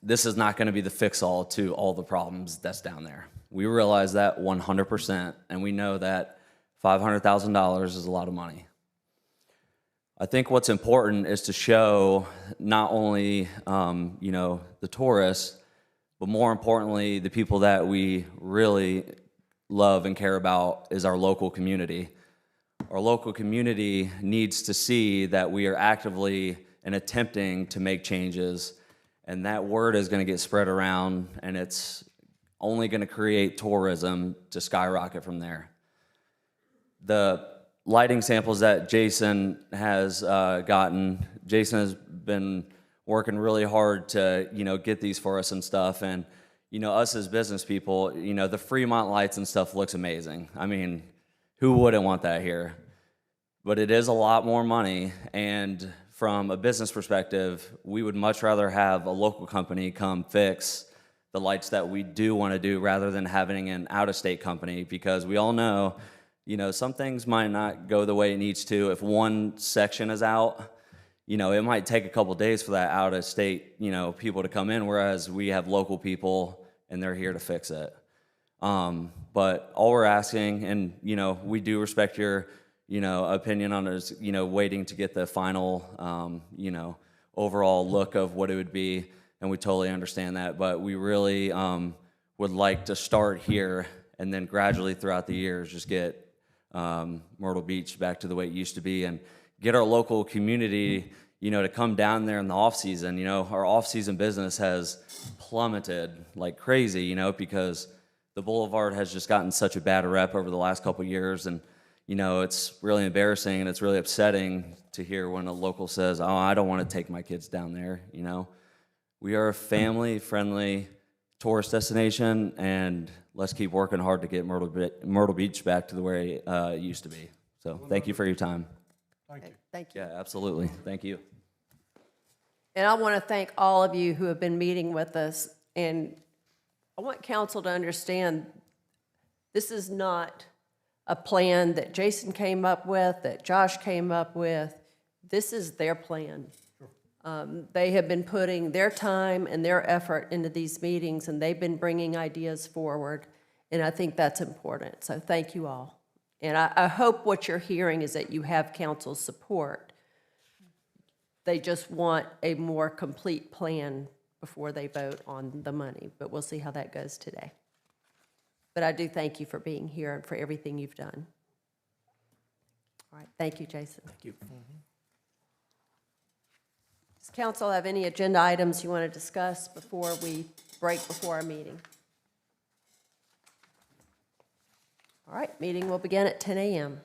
this is not going to be the fix-all to all the problems that's down there. We realize that 100%, and we know that $500,000 is a lot of money. I think what's important is to show not only the tourists, but more importantly, the people that we really love and care about is our local community. Our local community needs to see that we are actively and attempting to make changes, and that word is going to get spread around, and it's only going to create tourism to skyrocket from there. The lighting samples that Jason has gotten, Jason has been working really hard to get these for us and stuff, and us as business people, the Fremont lights and stuff looks amazing. I mean, who wouldn't want that here? But it is a lot more money, and from a business perspective, we would much rather have a local company come fix the lights that we do want to do rather than having an out-of-state company, because we all know, some things might not go the way it needs to. If one section is out, it might take a couple days for that out-of-state, people to come in, whereas we have local people and they're here to fix it. But all we're asking, and, we do respect your, opinion on is, waiting to get the final, overall look of what it would be, and we totally understand that. But we really would like to start here and then gradually throughout the years just get Myrtle Beach back to the way it used to be, and get our local community, to come down there in the off season. Our off season business has plummeted like crazy, because the boulevard has just gotten such a bad rep over the last couple of years, and it's really embarrassing and it's really upsetting to hear when a local says, "Oh, I don't want to take my kids down there." We are a family-friendly tourist destination, and let's keep working hard to get Myrtle Beach back to the way it used to be. So So thank you for your time. Thank you. Thank you. Yeah, absolutely. Thank you. And I want to thank all of you who have been meeting with us. And I want council to understand, this is not a plan that Jason came up with, that Josh came up with. This is their plan. They have been putting their time and their effort into these meetings, and they've been bringing ideas forward. And I think that's important. So thank you all. And I hope what you're hearing is that you have council's support. They just want a more complete plan before they vote on the money, but we'll see how that goes today. But I do thank you for being here and for everything you've done. All right, thank you, Jason. Thank you. Does council have any agenda items you want to discuss before we break before our meeting? All right, meeting will begin at 10 a.m.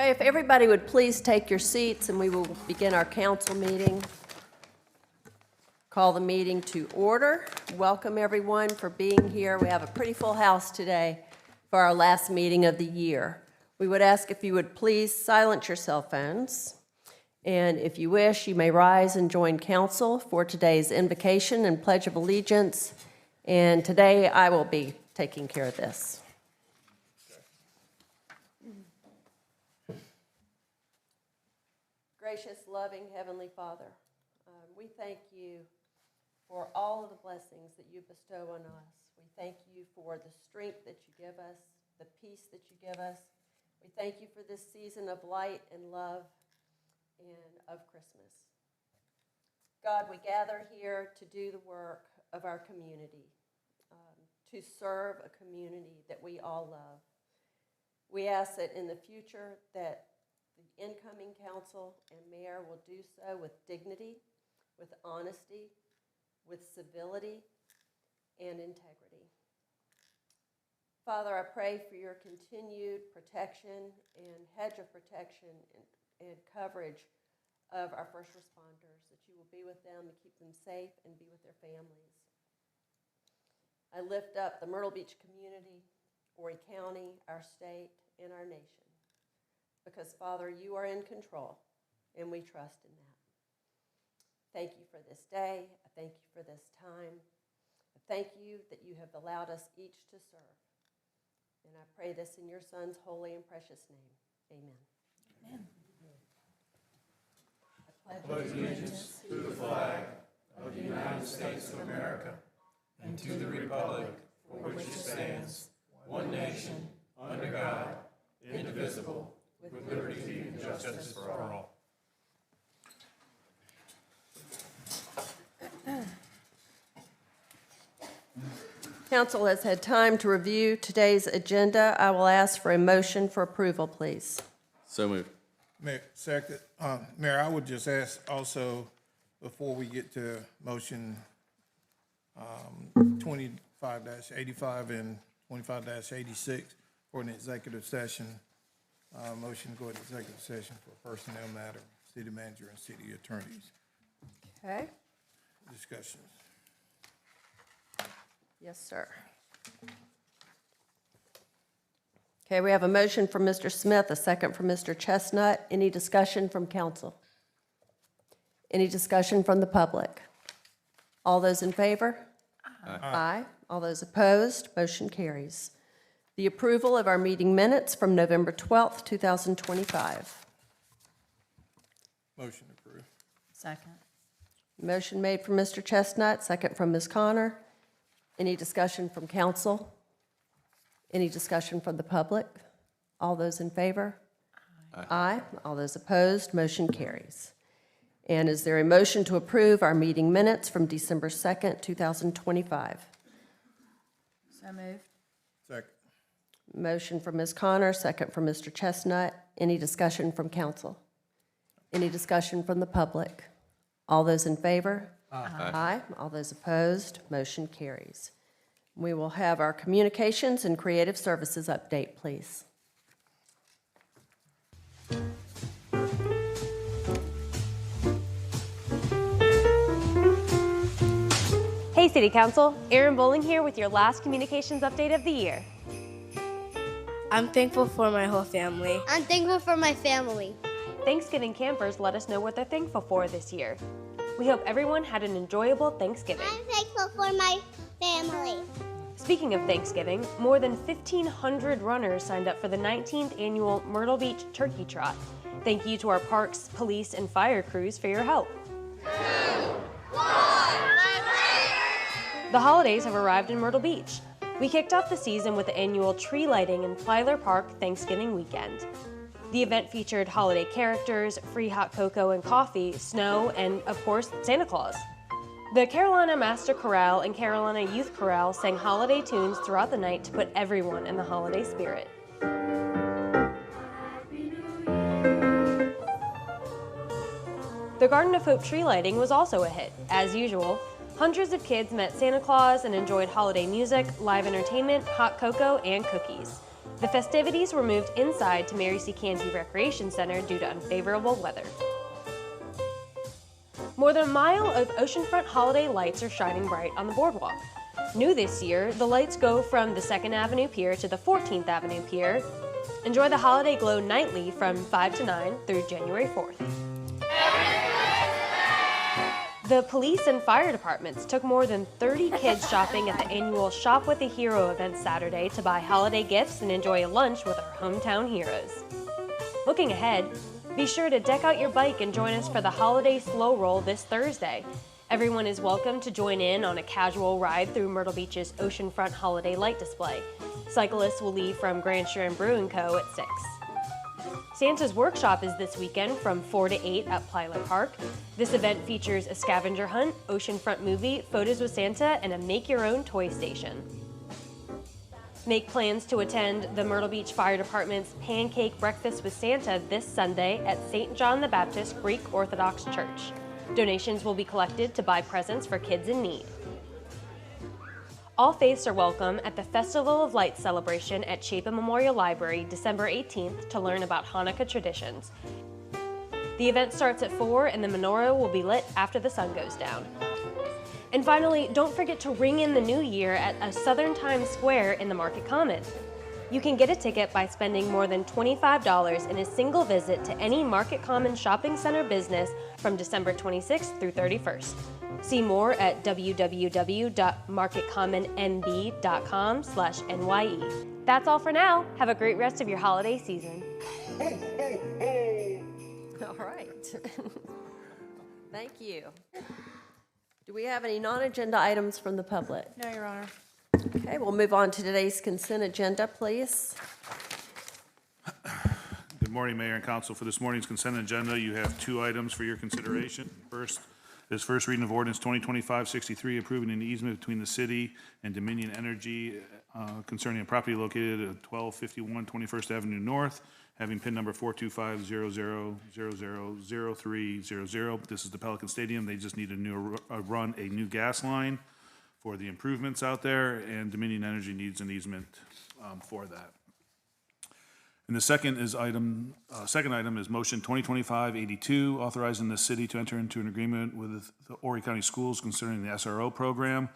Okay, if everybody would please take your seats and we will begin our council meeting. Call the meeting to order. Welcome everyone for being here. We have a pretty full house today for our last meeting of the year. We would ask if you would please silence your cell phones. And if you wish, you may rise and join council for today's invocation and pledge of allegiance. And today I will be taking care of this. Gracious, loving Heavenly Father, we thank you for all of the blessings that you bestow on us. We thank you for the strength that you give us, the peace that you give us. We thank you for this season of light and love and of Christmas. God, we gather here to do the work of our community, to serve a community that we all love. We ask that in the future that the incoming council and mayor will do so with dignity, with honesty, with civility, and integrity. Father, I pray for your continued protection and hedge of protection and coverage of our first responders, that you will be with them and keep them safe and be with their families. I lift up the Myrtle Beach community, Horry County, our state, and our nation. Because, Father, you are in control, and we trust in that. Thank you for this day. I thank you for this time. I thank you that you have allowed us each to serve. And I pray this in your Son's holy and precious name. Amen. Amen. I pledge allegiance to the flag of the United States of America And to the republic for which it stands, one nation, under God, indivisible, with liberty and justice for all. Council has had time to review today's agenda. I will ask for a motion for approval, please. So moved. Mayor, second, Mayor, I would just ask also, before we get to motion 25-85 and 25-86 for an executive session, motion to go into executive session for personnel matter, city manager and city attorneys. Okay. Discussions. Yes, sir. Okay, we have a motion from Mr. Smith, a second from Mr. Chestnut. Any discussion from council? Any discussion from the public? All those in favor? Aye. All those opposed? Motion carries. The approval of our meeting minutes from November 12th, 2025. Motion approved. Second. Motion made from Mr. Chestnut, second from Ms. Connor. Any discussion from council? Any discussion from the public? All those in favor? Aye. All those opposed? Motion carries. And is there a motion to approve our meeting minutes from December 2nd, 2025? So moved. Second. Motion from Ms. Connor, second from Mr. Chestnut. Any discussion from council? Any discussion from the public? All those in favor? Aye. All those opposed? Motion carries. We will have our communications and creative services update, please. Hey City Council, Erin Bowling here with your last communications update of the year. I'm thankful for my whole family. I'm thankful for my family. Thanksgiving campers let us know what they're thankful for this year. We hope everyone had an enjoyable Thanksgiving. I'm thankful for my family. Speaking of Thanksgiving, more than 1,500 runners signed up for the 19th annual Myrtle Beach Turkey Trot. Thank you to our parks, police, and fire crews for your help. 2, 1, The holidays have arrived in Myrtle Beach. We kicked off the season with the annual tree lighting in Plyler Park Thanksgiving weekend. The event featured holiday characters, free hot cocoa and coffee, snow, and, of course, Santa Claus. The Carolina Master Chorale and Carolina Youth Chorale sang holiday tunes throughout the night to put everyone in the holiday spirit. The Garden of Hope tree lighting was also a hit. As usual, hundreds of kids met Santa Claus and enjoyed holiday music, live entertainment, hot cocoa, and cookies. The festivities were moved inside to Mary C. Canty Recreation Center due to unfavorable weather. More than a mile of oceanfront holiday lights are shining bright on the boardwalk. New this year, the lights go from the 2nd Avenue Pier to the 14th Avenue Pier. Enjoy the holiday glow nightly from 5 to 9 through January 4th. The police and fire departments took more than 30 kids shopping at the annual Shop with a Hero event Saturday to buy holiday gifts and enjoy a lunch with our hometown heroes. Looking ahead, be sure to deck out your bike and join us for the holiday slow roll this Thursday. Everyone is welcome to join in on a casual ride through Myrtle Beach's oceanfront holiday light display. Cyclists will leave from Grandshire and Brewing Co. at 6. Santa's Workshop is this weekend from 4 to 8 at Plyler Park. This event features a scavenger hunt, oceanfront movie, photos with Santa, and a make-your-own toy station. Make plans to attend the Myrtle Beach Fire Department's Pancake Breakfast with Santa this Sunday at St. John the Baptist Greek Orthodox Church. Donations will be collected to buy presents for kids in need. All faiths are welcome at the Festival of Lights celebration at Chapin Memorial Library December 18th to learn about Hanukkah traditions. The event starts at 4 and the menorah will be lit after the sun goes down. And finally, don't forget to ring in the new year at a Southern Times Square in the Market Common. You can get a ticket by spending more than $25 in a single visit to any Market Common shopping center business from December 26th through 31st. See more at www.marketcommonmb.com/NYE. That's all for now. Have a great rest of your holiday season. All right. Thank you. Do we have any non-agenda items from the public? No, Your Honor. Okay, we'll move on to today's consent agenda, please. Good morning, Mayor and Council. For this morning's consent agenda, you have 2 items for your consideration. First is first reading of ordinance 2025-63, approving an easement between the city and Dominion Energy concerning a property located at 1251 21st Avenue North, having PIN number 42500000300. This is the Pelican Stadium. They just need to run a new gas line for the improvements out there, and Dominion Energy needs an easement for that. And the second item is motion 2025-82, authorizing the city to enter into an agreement with the Horry County Schools concerning the SRO program.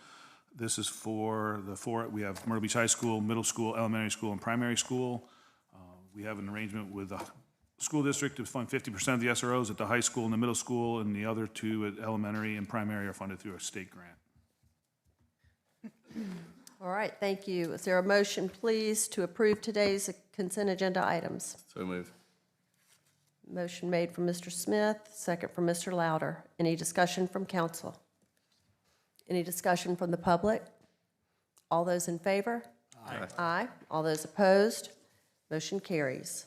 This is for we have Myrtle Beach High School, middle school, elementary school, and primary school. We have an arrangement with the school district to fund 50% of the SROs at the high school and the middle school, and the other 2 at elementary and primary are funded through a state grant. All right, thank you. Is there a motion, please, to approve today's consent agenda items? So moved. Motion made from Mr. Smith, second from Mr. Louder. Any discussion from council? Any discussion from the public? All those in favor? Aye. Aye. All those opposed? Motion carries.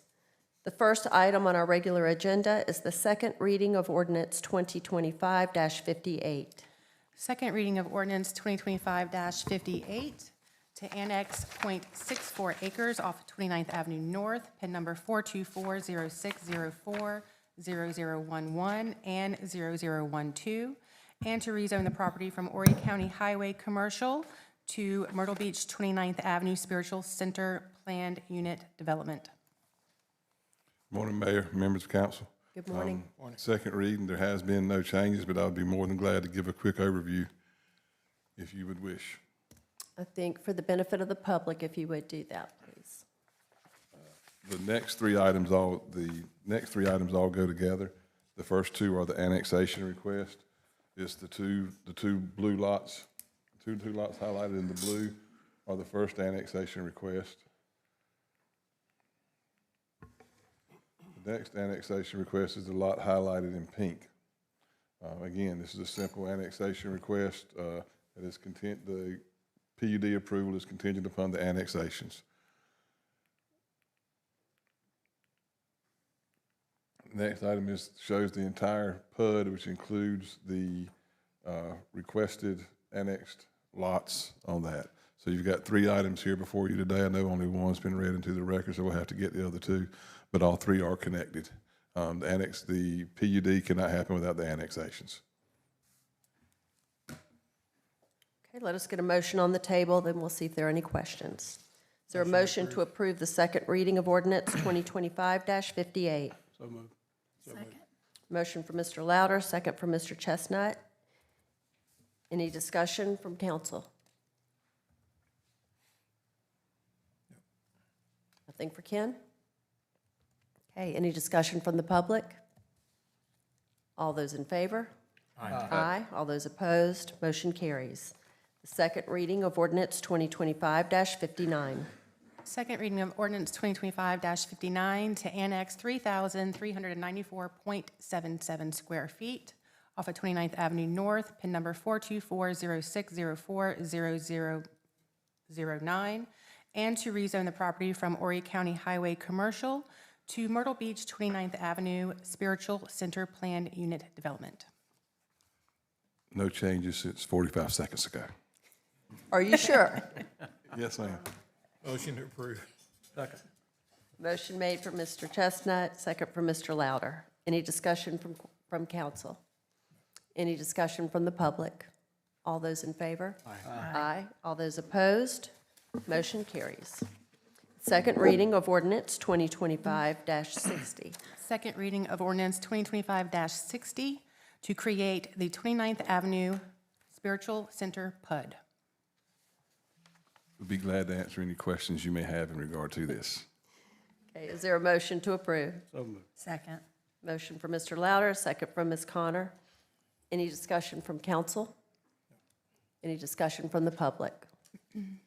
The first item on our regular agenda is the second reading of ordinance 2025-58. Second reading of ordinance 2025-58 to annex .64 acres off 29th Avenue North, PIN number 42406040011 and 0012, and to rezone the property from Horry County Highway Commercial to Myrtle Beach 29th Avenue Spiritual Center Planned Unit Development. Morning, Mayor, members of council. Good morning. Second reading, there has been no changes, but I'd be more than glad to give a quick overview if you would wish. I think for the benefit of the public, if you would do that, please. The next three items all go together. The first 2 are the annexation request. It's the two blue lots, two lots highlighted in the blue are the first annexation request. The next annexation request is the lot highlighted in pink. Again, this is a simple annexation request. The PUD approval is contingent upon the annexations. Next item shows the entire PUD, which includes the requested annexed lots on that. So you've got 3 items here before you today. I know only one's been read into the record, so we'll have to get the other 2, but all 3 are connected. The PUD cannot happen without the annexations. Okay, let us get a motion on the table, then we'll see if there are any questions. Is there a motion to approve the second reading of ordinance 2025-58? So moved. Second. Motion for Mr. Louder, second for Mr. Chestnut. Any discussion from council? Nothing for Ken? Okay, any discussion from the public? All those in favor? Aye. All those opposed, motion carries. The second reading of ordinance 2025-59. Second reading of ordinance 2025-59 to annex 3,394.77 square feet off of 29th Avenue North, PIN number 42406040009, and to rezone the property from Horry County Highway Commercial to Myrtle Beach 29th Avenue Spiritual Center Planned Unit Development. No changes since 45 seconds ago. Are you sure? Yes, ma'am. Motion to approve. Second. Motion made for Mr. Chestnut, second for Mr. Louder. Any discussion from council? Any discussion from the public? All those in favor? Aye. All those opposed? Motion carries. Second reading of ordinance 2025-60. Second reading of ordinance 2025-60 to create the 29th Avenue Spiritual Center PUD. We'd be glad to answer any questions you may have in regard to this. Okay, is there a motion to approve? So moved. Second. Motion for Mr. Louder, second from Ms. Connor. Any discussion from council? Any discussion from the public?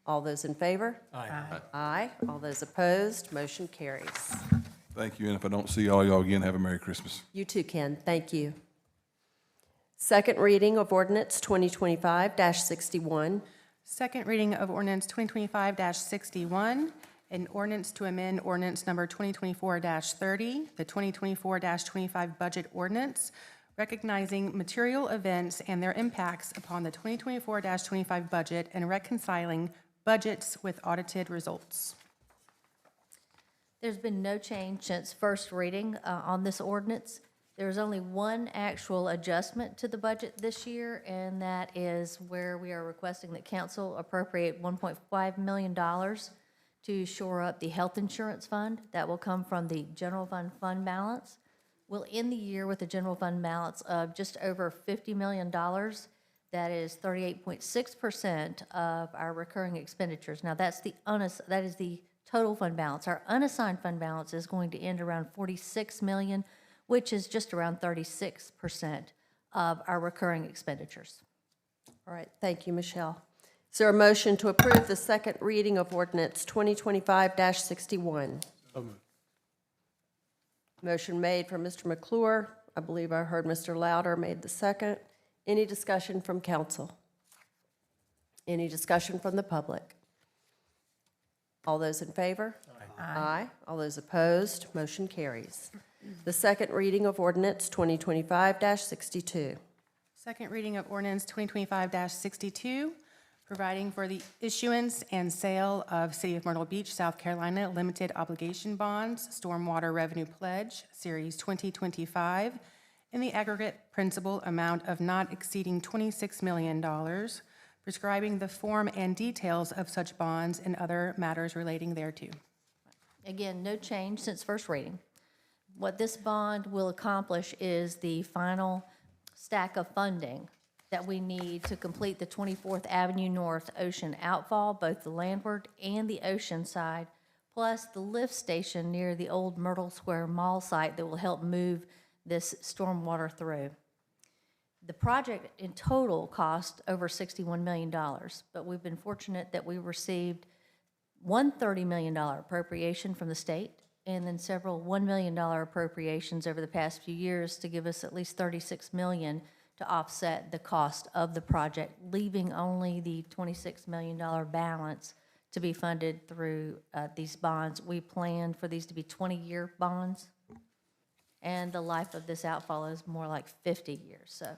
All those in favor? Aye. Aye. All those opposed, motion carries. Thank you, and if I don't see all y'all again, have a Merry Christmas. You too, Ken. Thank you. Second reading of ordinance 2025-61. Second reading of ordinance 2025-61, an ordinance to amend ordinance number 2024-30, the 2024-25 budget ordinance, recognizing material events and their impacts upon the 2024-25 budget and reconciling budgets with audited results. There's been no change since first reading on this ordinance. There's only one actual adjustment to the budget this year, and that is where we are requesting that council appropriate $1.5 million to shore up the health insurance fund. That will come from the general fund balance. We'll end the year with a general fund balance of just over $50 million. That is 38.6% of our recurring expenditures. Now, that is the total fund balance. Our unassigned fund balance is going to end around $46 million, which is just around 36% of our recurring expenditures. All right, thank you, Michelle. Is there a motion to approve the second reading of ordinance 2025-61? So moved. Motion made for Mr. McClure. I believe I heard Mr. Louder made the second. Any discussion from council? Any discussion from the public? All those in favor? Aye. All those opposed, motion carries. The second reading of ordinance 2025-62. Second reading of ordinance 2025-62, providing for the issuance and sale of City of Myrtle Beach, South Carolina limited obligation bonds, stormwater revenue pledge, Series 2025, in the aggregate principal amount of not exceeding $26 million, prescribing the form and details of such bonds and other matters relating thereto. Again, no change since first reading. What this bond will accomplish is the final stack of funding that we need to complete the 24th Avenue North Ocean outfall, both the landward and the ocean side, plus the lift station near the old Myrtle Square Mall site that will help move this stormwater through. The project in total cost over $61 million, but we've been fortunate that we received one $30 million appropriation from the state and then several $1 million appropriations over the past few years to give us at least $36 million to offset the cost of the project, leaving only the $26 million balance to be funded through these bonds. We plan for these to be 20-year bonds, and the life of this outfall is more like 50 years. So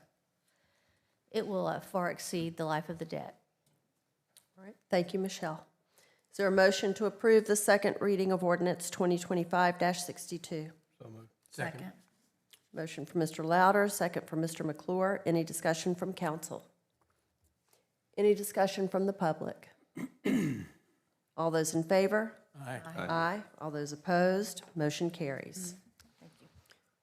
it will far exceed the life of the debt. All right, thank you, Michelle. Is there a motion to approve the second reading of ordinance 2025-62? So moved. Second. Motion for Mr. Louder, second for Mr. McClure. Any discussion from council? Any discussion from the public? All those in favor? Aye. Aye. All those opposed? Motion carries.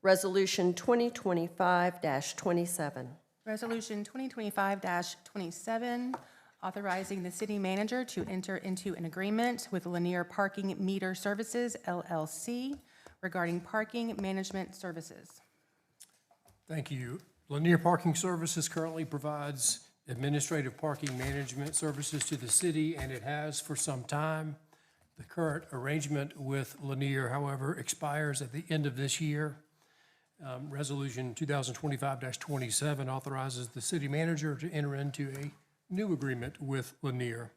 Resolution 2025-27. Resolution 2025-27, authorizing the city manager to enter into an agreement with Lanier Parking Meter Services, LLC, regarding parking management services. Thank you. Lanier Parking Services currently provides administrative parking management services to the city, and it has for some time. The current arrangement with Lanier, however, expires at the end of this year. Resolution 2025-27 authorizes the city manager to enter into a new agreement with Lanier.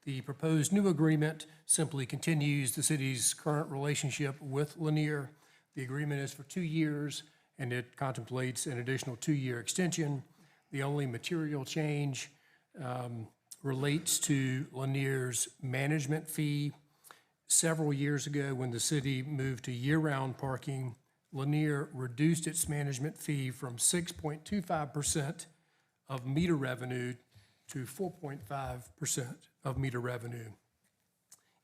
The proposed new agreement simply continues the city's current relationship with Lanier. The agreement is for 2 years, and it contemplates an additional 2-year extension. The only material change relates to Lanier's management fee. Several years ago, when the city moved to year-round parking, Lanier reduced its management fee from 6.25% of meter revenue to 4.5% of meter revenue.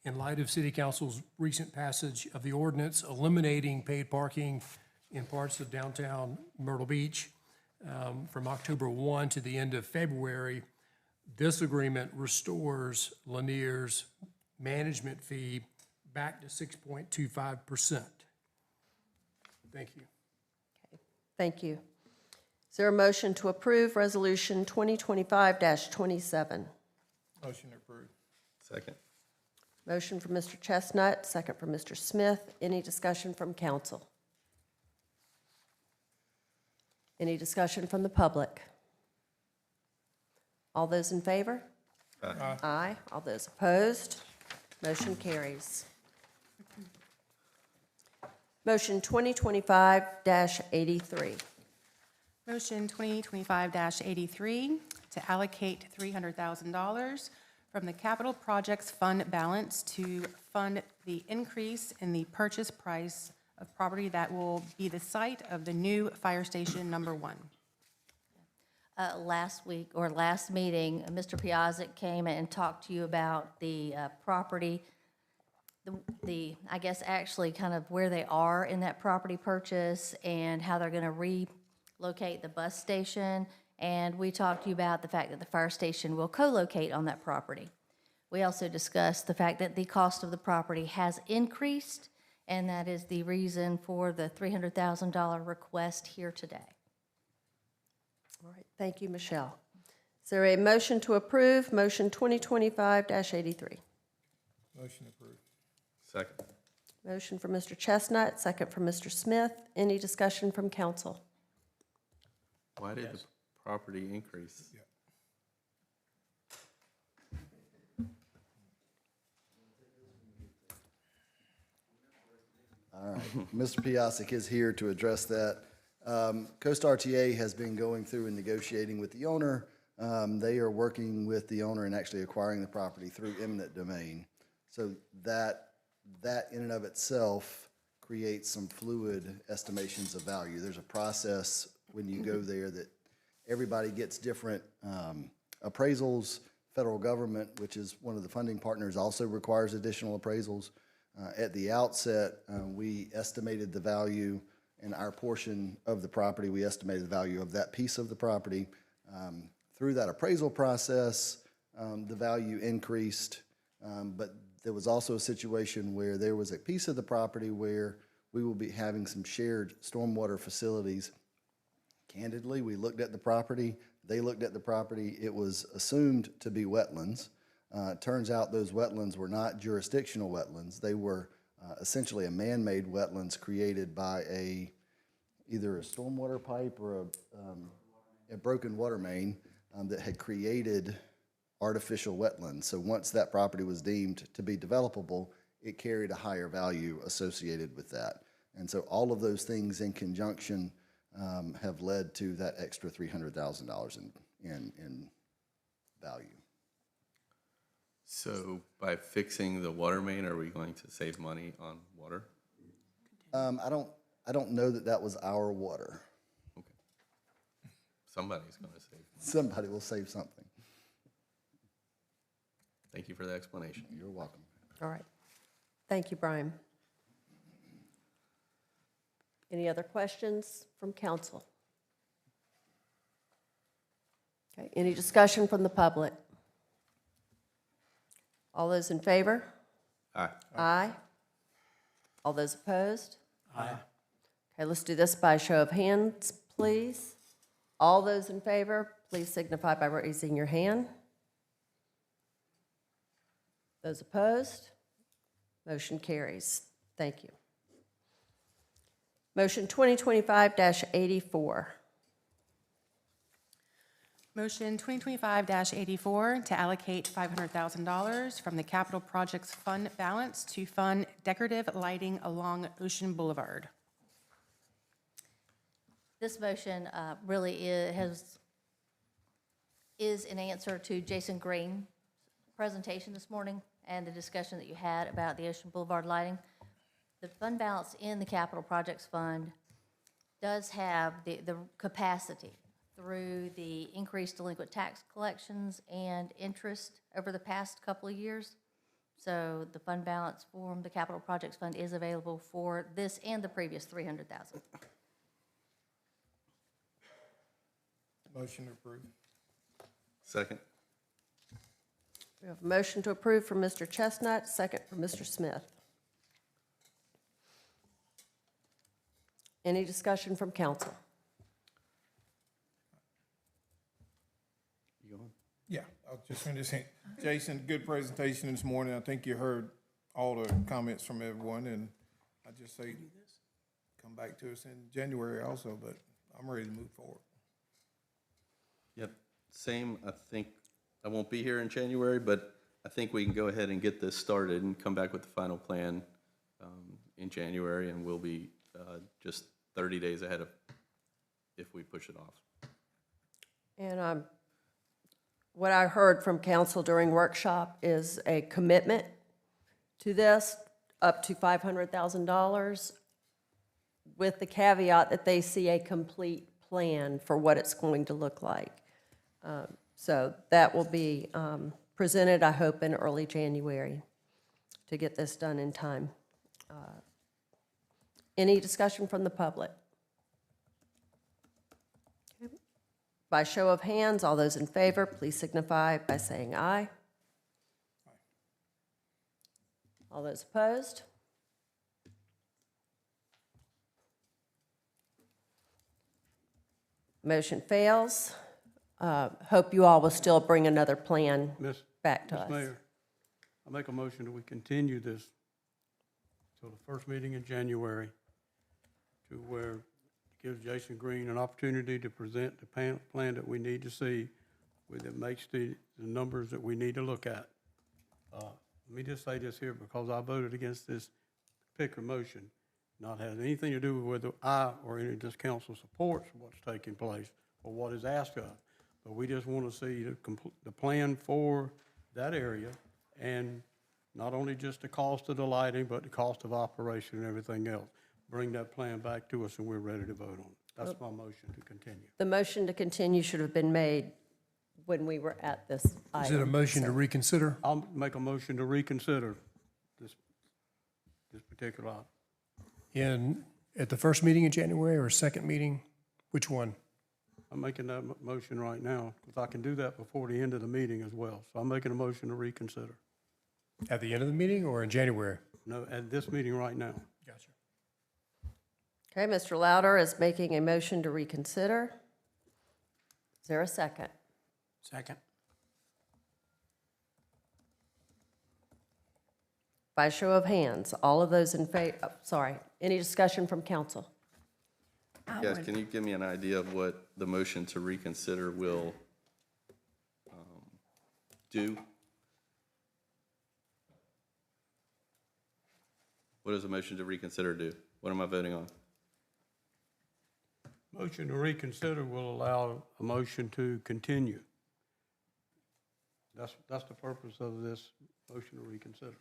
In light of City Council's recent passage of the ordinance eliminating paid parking in parts of downtown Myrtle Beach from October 1 to the end of February, this agreement restores Lanier's management fee back to 6.25%. Thank you. Thank you. Is there a motion to approve Resolution 2025-27? Motion approved. Second. Motion from Mr. Chestnut, second from Mr. Smith. Any discussion from council? Any discussion from the public? All those in favor? Aye. Aye. All those opposed? Motion carries. Motion 2025-83. Motion 2025-83 to allocate $300,000 from the Capital Projects Fund balance to fund the increase in the purchase price of property that will be the site of the new fire station number 1. Last week, or last meeting, Mr. Piazzik came and talked to you about the property, I guess, actually kind of where they are in that property purchase and how they're going to relocate the bus station. And we talked to you about the fact that the fire station will co-locate on that property. We also discussed the fact that the cost of the property has increased, and that is the reason for the $300,000 request here today. All right, thank you, Michelle. Is there a motion to approve Motion 2025-83? Motion approved. Second. Motion from Mr. Chestnut, second from Mr. Smith. Any discussion from council? Why did the property increase? All right, Mr. Piasek is here to address that. Coast RTA has been going through and negotiating with the owner. They are working with the owner and actually acquiring the property through eminent domain. So that in and of itself creates some fluid estimations of value. There's a process when you go there that everybody gets different appraisals. Federal government, which is one of the funding partners, also requires additional appraisals. At the outset, we estimated the value in our portion of the property. We estimated the value of that piece of the property. Through that appraisal process, the value increased, but there was also a situation where there was a piece of the property where we will be having some shared stormwater facilities. Candidly, we looked at the property, they looked at the property, it was assumed to be wetlands. Turns out those wetlands were not jurisdictional wetlands. They were essentially a man-made wetlands created by either a stormwater pipe or a broken water main that had created artificial wetlands. So once that property was deemed to be developable, it carried a higher value associated with that. And so all of those things in conjunction have led to that extra $300,000 in value. So by fixing the water main, are we going to save money on water? I don't know that that was our water. Okay. Somebody's going to save money. Somebody will save something. Thank you for the explanation. You're welcome. All right. Thank you, Brian. Any other questions from council? Okay, any discussion from the public? All those in favor? Aye. Aye. All those opposed? Aye. Okay, let's do this by show of hands, please. All those in favor, please signify by raising your hand. Those opposed? Motion carries. Thank you. Motion 2025-84. Motion 2025-84 to allocate $500,000 from the Capital Projects Fund balance to fund decorative lighting along Ocean Boulevard. This motion really is an answer to Jason Green's presentation this morning and the discussion that you had about the Ocean Boulevard lighting. The fund balance in the Capital Projects Fund does have the capacity through the increased delinquent tax collections and interest over the past couple of years. So the fund balance from the Capital Projects Fund is available for this and the previous $300,000. Motion approved. Second. We have a motion to approve from Mr. Chestnut, second from Mr. Smith. Any discussion from council? You on? Yeah, I was just going to say, Jason, good presentation this morning. I think you heard all the comments from everyone, and I just say, come back to us in January also, but I'm ready to move forward. Yep, same. I think I won't be here in January, but I think we can go ahead and get this started and come back with the final plan in January, and we'll be just 30 days ahead of if we push it off. And what I heard from council during workshop is a commitment to this, up to $500,000, with the caveat that they see a complete plan for what it's going to look like. So that will be presented, I hope, in early January to get this done in time. Any discussion from the public? Okay. By show of hands, all those in favor, please signify by saying aye. All those opposed? Motion fails. Hope you all will still bring another plan back to us. Mayor, I make a motion that we continue this till the first meeting in January, to where it gives Jason Green an opportunity to present the plan that we need to see, that makes the numbers that we need to look at. Let me just say this here, because I voted against this particular motion. Not has anything to do with whether I or any of this council supports what's taking place or what is asked of. But we just want to see the plan for that area, and not only just the cost of the lighting, but the cost of operation and everything else. Bring that plan back to us and we're ready to vote on it. That's my motion to continue. The motion to continue should have been made when we were at this item. Is it a motion to reconsider? I'll make a motion to reconsider this particular item. At the first meeting in January or second meeting? Which one? I'm making that motion right now, because I can do that before the end of the meeting as well. So I'm making a motion to reconsider. At the end of the meeting or in January? No, at this meeting right now. Gotcha. Okay, Mr. Louder is making a motion to reconsider. Is there a second? Second. By show of hands, all of those in favor, any discussion from council? Yes, can you give me an idea of what the motion to reconsider will do? What does a motion to reconsider do? What am I voting on? Motion to reconsider will allow a motion to continue. That's the purpose of this motion to reconsider.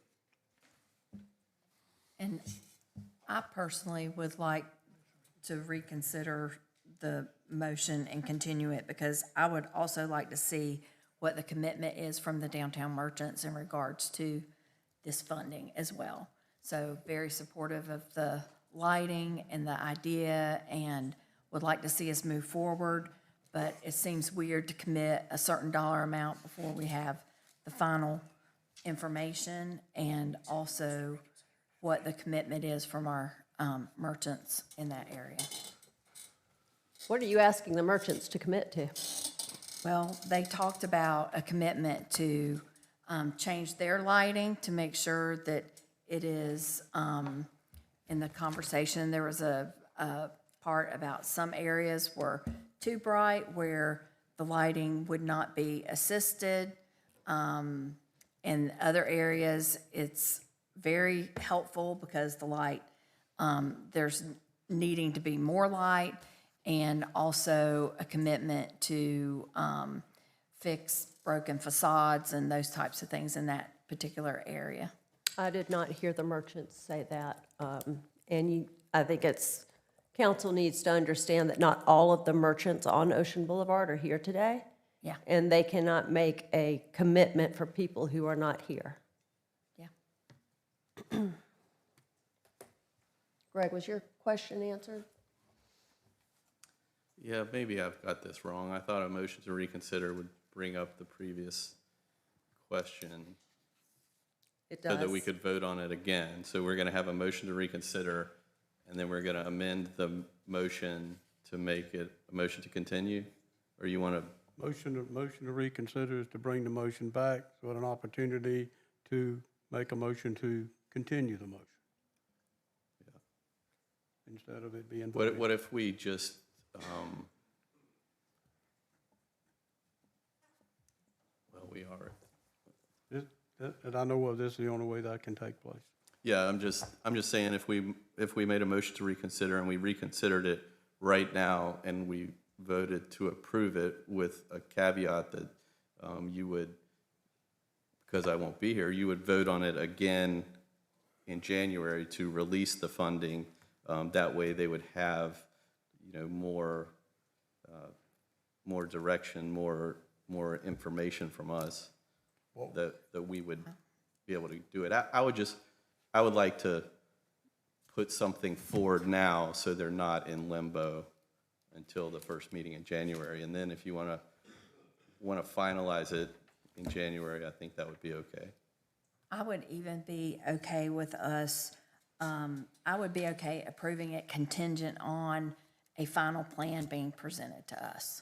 And I personally would like to reconsider the motion and continue it, because I would also like to see what the commitment is from the downtown merchants in regards to this funding as well. So very supportive of the lighting and the idea and would like to see us move forward, but it seems weird to commit a certain dollar amount before we have the final information and also what the commitment is from our merchants in that area. What are you asking the merchants to commit to? Well, they talked about a commitment to change their lighting to make sure that it is, in the conversation, there was a part about some areas were too bright where the lighting would not be assisted. In other areas, it's very helpful because the light, there's needing to be more light, and also a commitment to fix broken facades and those types of things in that particular area. I did not hear the merchants say that. I think council needs to understand that not all of the merchants on Ocean Boulevard are here today. Yeah. And they cannot make a commitment for people who are not here. Yeah. Greg, was your question answered? Yeah, maybe I've got this wrong. I thought a motion to reconsider would bring up the previous question. It does. So that we could vote on it again. So we're gonna have a motion to reconsider, and then we're gonna amend the motion to make it a motion to continue? Or you wanna? Motion to reconsider is to bring the motion back, so an opportunity to make a motion to continue the motion. Yeah. Instead of it being voted. What if we just, well, we are. And I know this is the only way that can take place. Yeah, I'm just saying if we made a motion to reconsider and we reconsidered it right now and we voted to approve it with a caveat that you would, because I won't be here, you would vote on it again in January to release the funding. That way they would have, more direction, more information from us that we would be able to do it. I would like to put something forward now so they're not in limbo until the first meeting in January. And then if you want to finalize it in January, I think that would be okay. I would even be okay with us, I would be okay approving it contingent on a final plan being presented to us.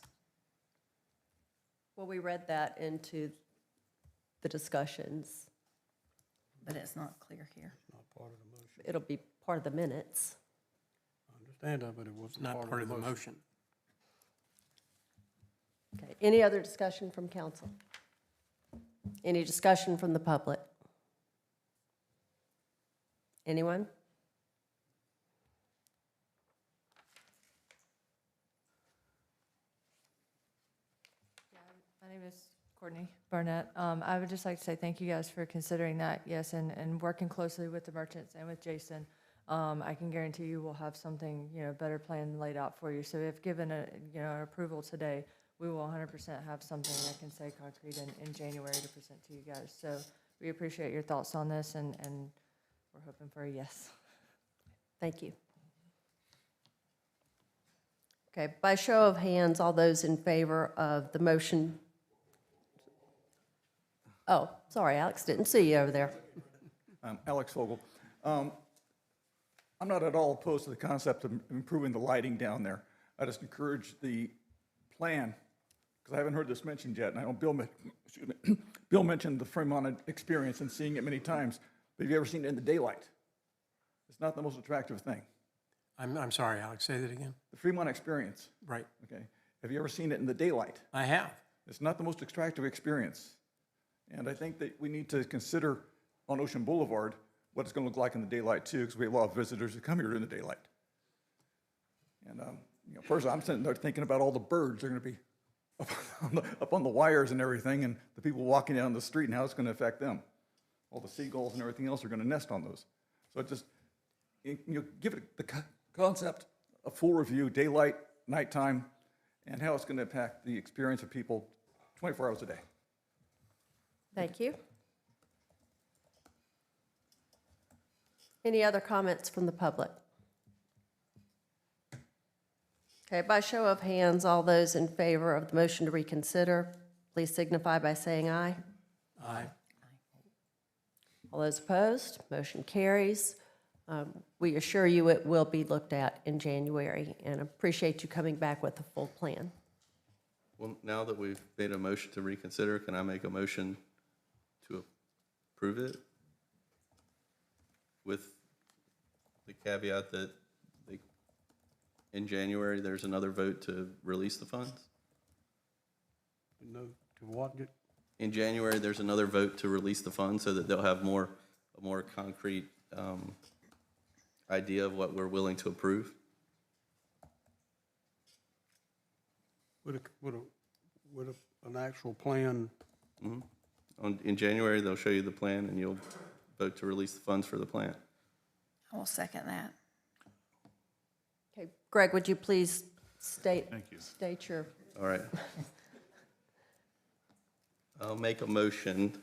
Well, we read that into the discussions. But it's not clear here. Not part of the motion. It'll be part of the minutes. I understand that, but it wasn't Not part of the motion. Okay, any other discussion from council? Any discussion from the public? Anyone? My name is Courtney Barnett. I would just like to say thank you guys for considering that, yes, and working closely with the merchants and with Jason. I can guarantee you we'll have something, better planned laid out for you. So if given an approval today, we will 100% have something that can say concrete in January to present to you guys. So we appreciate your thoughts on this, and we're hoping for a yes. Thank you. Okay, by show of hands, all those in favor of the motion. Oh, sorry, Alex, didn't see you over there. Alex Fogel. I'm not at all opposed to the concept of improving the lighting down there. I just encourage the plan, because I haven't heard this mentioned yet, and I know Bill mentioned the Fremont experience and seeing it many times, but have you ever seen it in the daylight? It's not the most attractive thing. I'm sorry, Alex, say that again. The Fremont experience. Right. Okay. Have you ever seen it in the daylight? I have. It's not the most attractive experience. And I think that we need to consider on Ocean Boulevard what it's going to look like in the daylight too, because we have a lot of visitors who come here in the daylight. And first I'm sitting there thinking about all the birds that are going to be up on the wires and everything, and the people walking down the street and how it's going to affect them. All the seagulls and everything else are going to nest on those. So just give it the concept, a full review, daylight, nighttime, and how it's going to impact the experience of people 24 hours a day. Thank you. Any other comments from the public? Okay, by show of hands, all those in favor of the motion to reconsider, please signify by saying aye. Aye. All those opposed, motion carries. We assure you it will be looked at in January, and appreciate you coming back with a full plan. Well, now that we've made a motion to reconsider, can I make a motion to approve it? With the caveat that in January, there's another vote to release the funds? No, to what? In January, there's another vote to release the funds so that they'll have a more concrete idea of what we're willing to approve. Would an actual plan? In January, they'll show you the plan and you'll vote to release the funds for the plan. I will second that. Okay, Greg, would you please state your... All right. I'll make a motion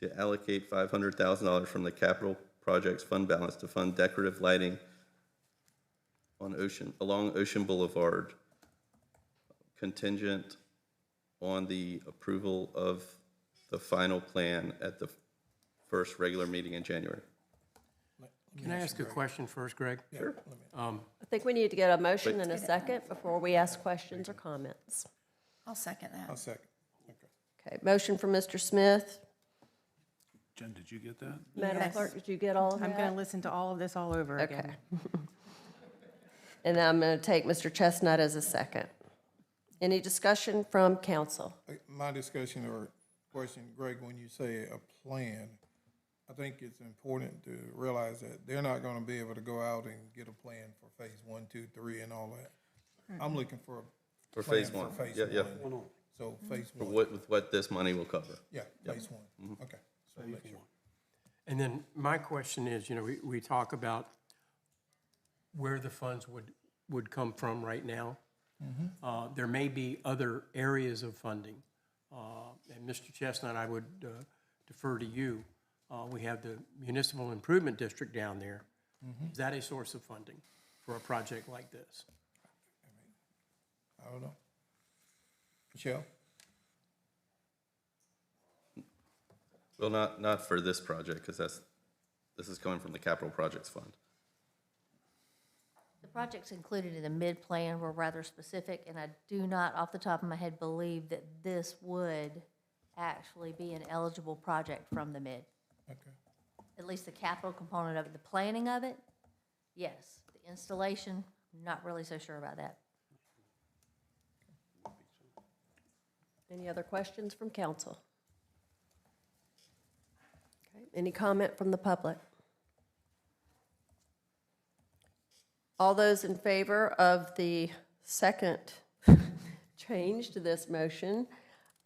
to allocate $500,000 from the capital projects fund balance to fund decorative lighting along Ocean Boulevard, contingent on the approval of the final plan at the first regular meeting in January. Can I ask a question first, Greg? Sure. I think we need to get a motion and a second before we ask questions or comments. I'll second that. I'll second. Okay, motion from Mr. Smith. Jen, did you get that? Madam Yes. Clerk, did you get all of that? I'm going to listen to all of this all over Okay. again. And I'm going to take Mr. Chestnut as a second. Any discussion from council? My discussion or question, Greg, when you say a plan, I think it's important to realize that they're not gonna be able to go out and get a plan for phase 1, 2, 3, and all that. I'm looking for a plan phase one. for phase Yeah, yeah. 1. So phase For 1. with what this money will cover. Yeah, phase 1. Okay. So make sure. And then my question is, we talk about where the funds would come from right now. There may be other areas of funding. And Mr. Chestnut, I would defer to you. We have the Municipal Improvement District down there. Is that a source of funding for a project like this? I don't know. Michelle? Well, not for this project, because this is coming from the capital projects fund. The projects included in the mid-plan were rather specific, and I do not, off the top of my head, believe that this would actually be an eligible project from the mid. Okay. At least the capital component of it, the planning of it, yes. The installation, not really so sure about that. Any other questions from council? Okay, any comment from the public? All those in favor of the second change to this motion,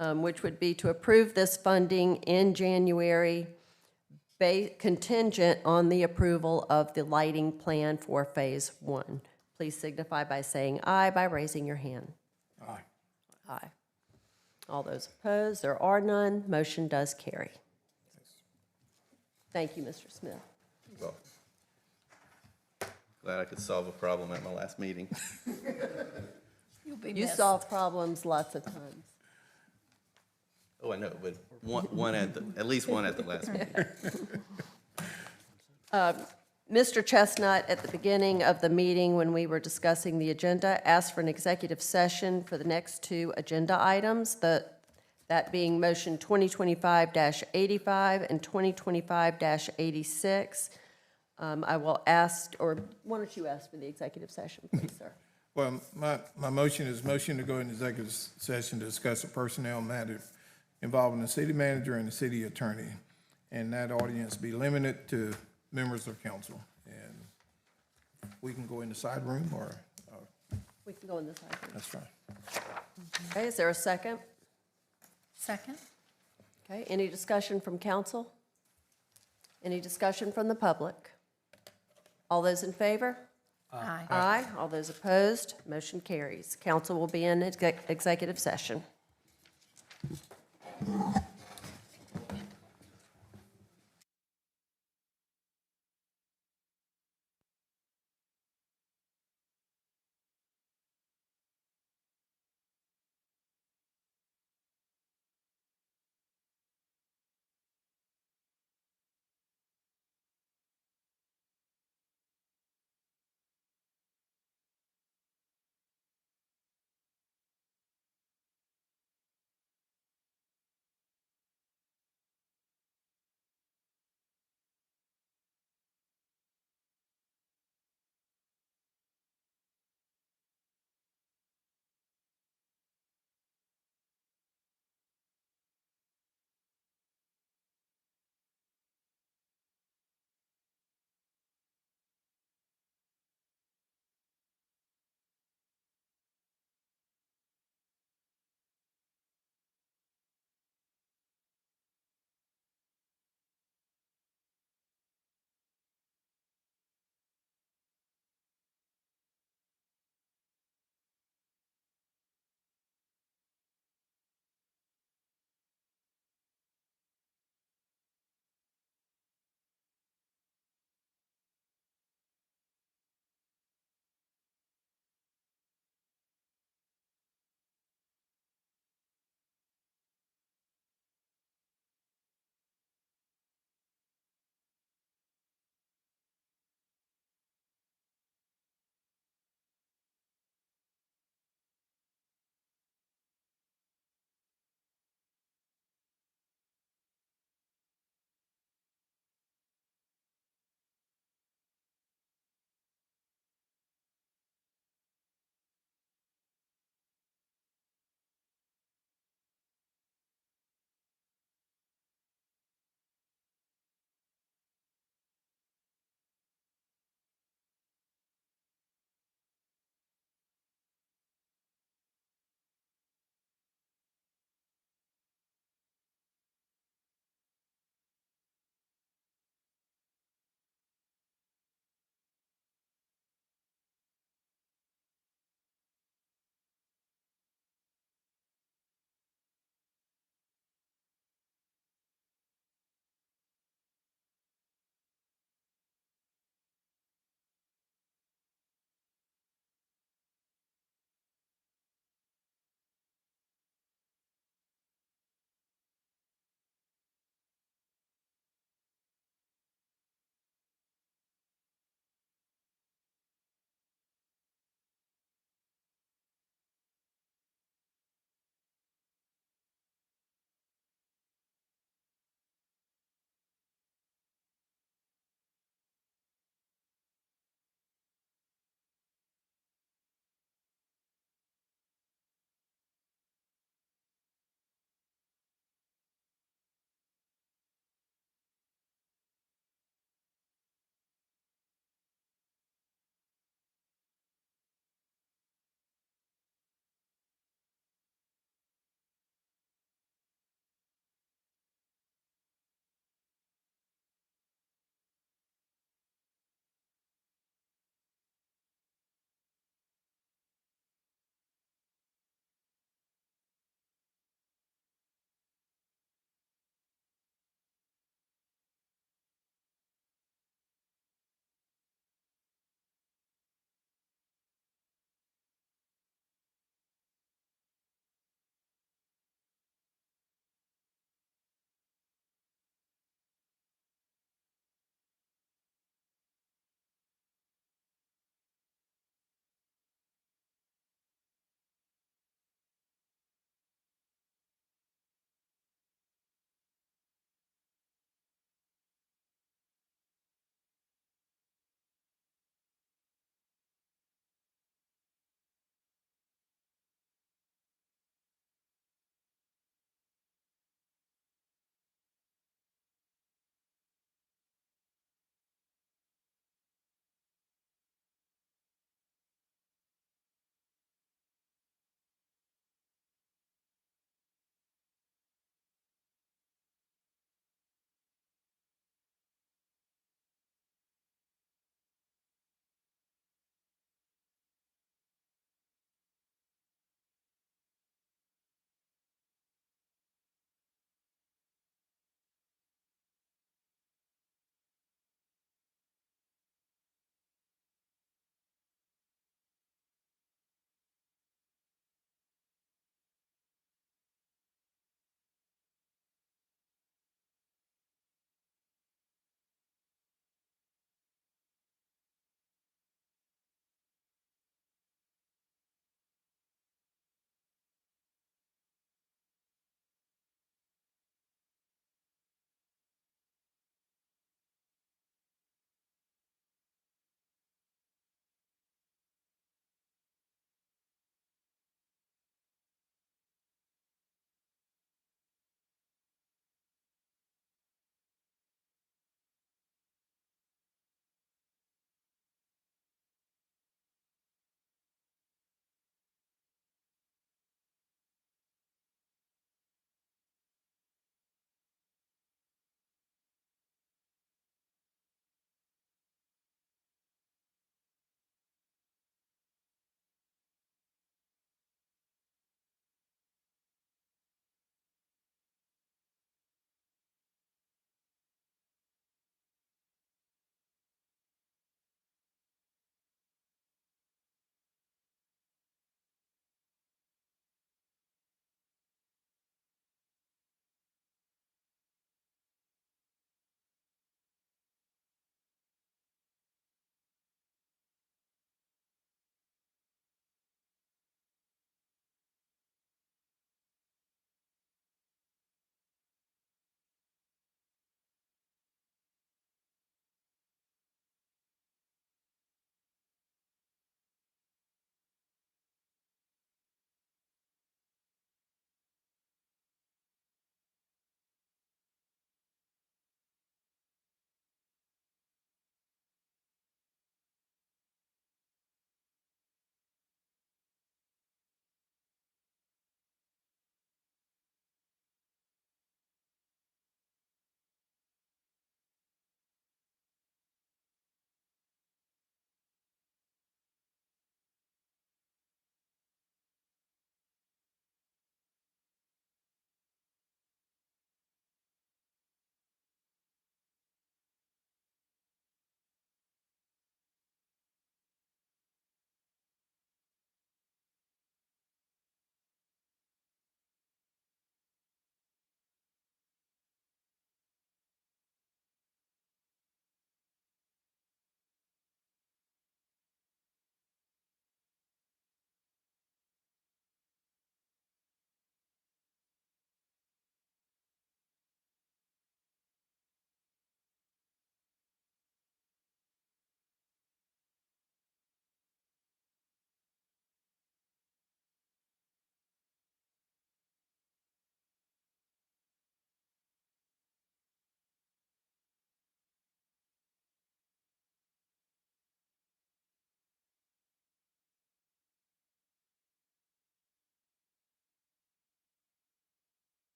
which would be to approve this funding in January, contingent on the approval of the lighting plan for phase 1. Please signify by saying aye by raising your hand. Aye. Aye. All those opposed, there are none. Motion does carry. Thank you, Mr. Smith. Well, glad I could solve a problem at my last meeting. You'll be You missed. solve problems lots of times. Oh, I know, but at least one at the last meeting. Mr. Chestnut, at the beginning of the meeting, when we were discussing the agenda, asked for an executive session for the next 2 agenda items, that being motion 2025-85 and 2025-86. I will ask, or why don't you ask for the executive session, please, sir? Well, my motion is motion to go into executive session to discuss a personnel matter involving the city manager and the city attorney. And that audience be limited to members of council. And we can go in the side room or, We can go in the side room. that's fine. Okay, is there a second? Second? Okay, any discussion from council? Any discussion from the public? All those in favor? Aye. Aye. All those opposed? Motion carries. Council will be in executive session.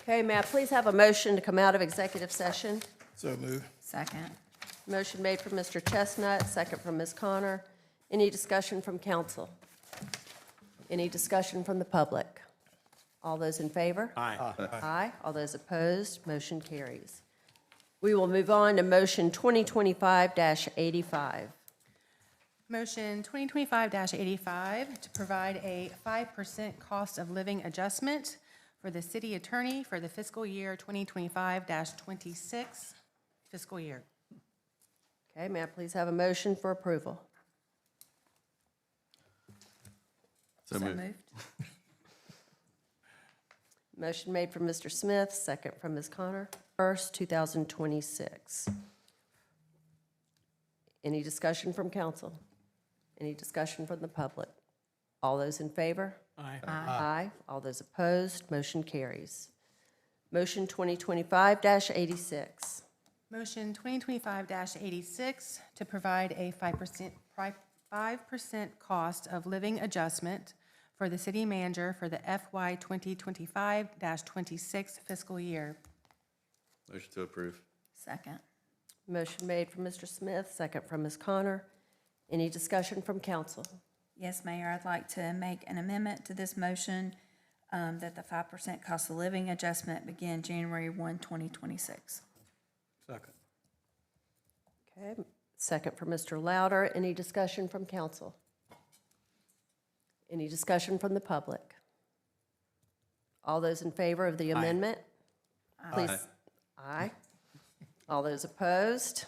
Okay, may I please have a motion to come out of executive session? So moved. Second. Motion made from Mr. Chestnut, second from Ms. Connor. Any discussion from council? Any discussion from the public? All those in favor? Aye. Aye. All those opposed, motion carries. We will move on to motion 2025-85. Motion 2025-85 to provide a 5% cost of living adjustment for the city attorney for the fiscal year 2025-26 fiscal year. Okay, may I please have a motion for approval? So moved. Motion made from Mr. Smith, second from Ms. Connor. 1st, 2026. Any discussion from council? Any discussion from the public? All those in favor? Aye. Aye. All those opposed, motion carries. Motion 2025-86. Motion 2025-86 to provide a 5% cost of living adjustment for the city manager for the FY 2025-26 fiscal year. Motion to approve. Second. Motion made from Mr. Smith, second from Ms. Connor. Any discussion from council? Yes, Mayor, I'd like to make an amendment to this motion that the 5% cost of living adjustment begin January 1, 2026. Second. Okay, second for Mr. Louder. Any discussion from council? Any discussion from the public? All those in favor of the amendment? Please. Aye. All those opposed?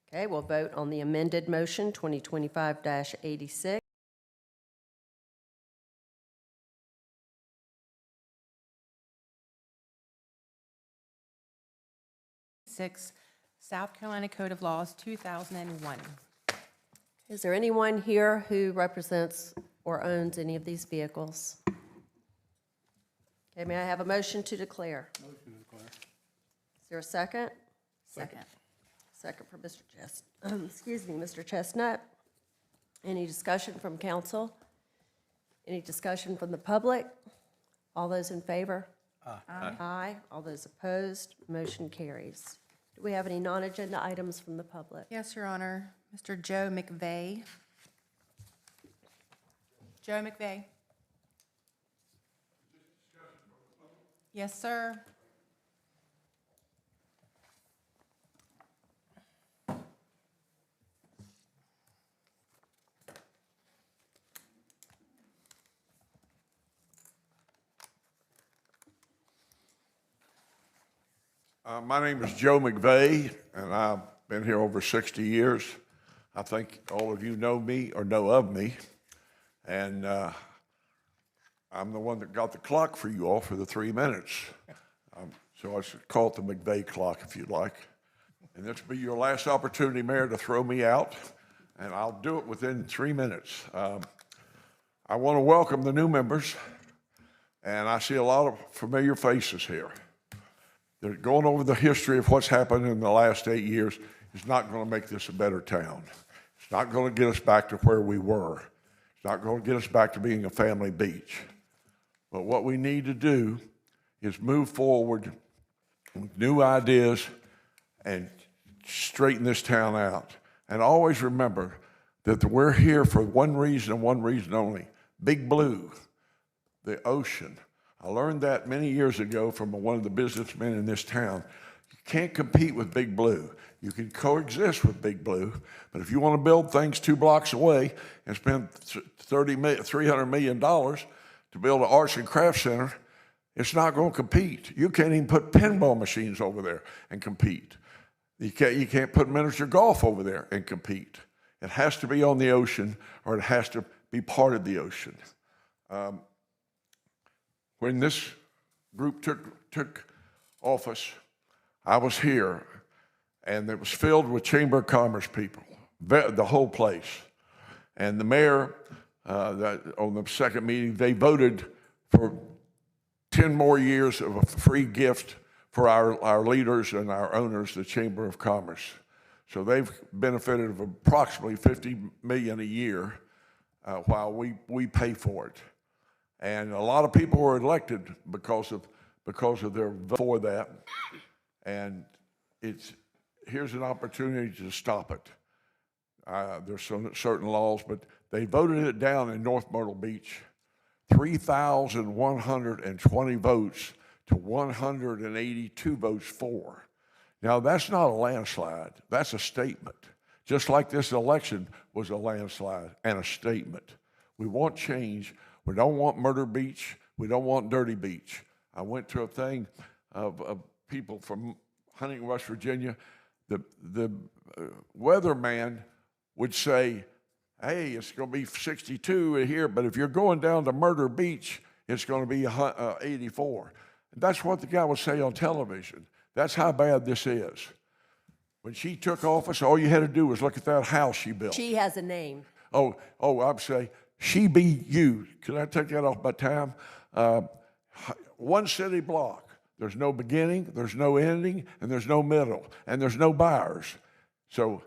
Okay, we'll vote on the amended motion, 2025-86. South Carolina Code of Laws, 2001. Is there anyone here who represents or owns any of these vehicles? Okay, may I have a motion to declare? Motion to declare. Is there a second? Second. Second for Mr. Mr. Chestnut. Any discussion from council? Any discussion from the public? All those in favor? Aye. Aye. All those opposed, motion carries. Do we have any non-agenda items from the public? Yes, Your Honor. Mr. Joe McVeigh. Joe McVeigh. Yes, sir. My name is Joe McVeigh, and I've been here over 60 years. I think all of you know me or know of me, and I'm the one that got the clock for you all for the 3 minutes. So I should call it the McVeigh clock if you'd like. And this will be your last opportunity, Mayor, to throw me out, and I'll do it within 3 minutes. I want to welcome the new members, and I see a lot of familiar faces here. They're going over the history of what's happened in the last 8 years is not going to make this a better town. It's not going to get us back to where we were. It's not going to get us back to being a family beach. But what we need to do is move forward with new ideas and straighten this town out. And always remember that we're here for one reason and one reason only: Big Blue, the ocean. I learned that many years ago from one of the businessmen in this town. You can't compete with Big Blue. You can coexist with Big Blue, but if you want to build things 2 blocks away and spend $300 million to build an arts and crafts center, it's not going to compete. You can't even put pinball machines over there and compete. You can't put miniature golf over there and compete. It has to be on the ocean, or it has to be part of the ocean. When this group took office, I was here, and it was filled with Chamber of Commerce people, the whole place. And the mayor, on the second meeting, they voted for 10 more years of a free gift for our leaders and our owners, the Chamber of Commerce. So they've benefited of approximately $50 million a year while we pay for it. And a lot of people were elected because of because of their vote for that. And here's an opportunity to stop it. There's some certain laws, but they voted it down in North Myrtle Beach, 3,120 votes to 182 votes for. Now, that's not a landslide. That's a statement. Just like this election was a landslide and a statement. We want change. We don't want Murder Beach. We don't want Dirty Beach. I went to a thing of people from Huntington, West Virginia. The weatherman would say, hey, it's going to be 62 here, but if you're going down to Murder Beach, it's going to be 84. That's what the guy would say on television. That's how bad this is. When she took office, all you had to do was look at that house she built. She has a name. I'd say, she be you. Can I take that off my time? One city block. There's no beginning, there's no ending, and there's no middle, and there's no buyers. So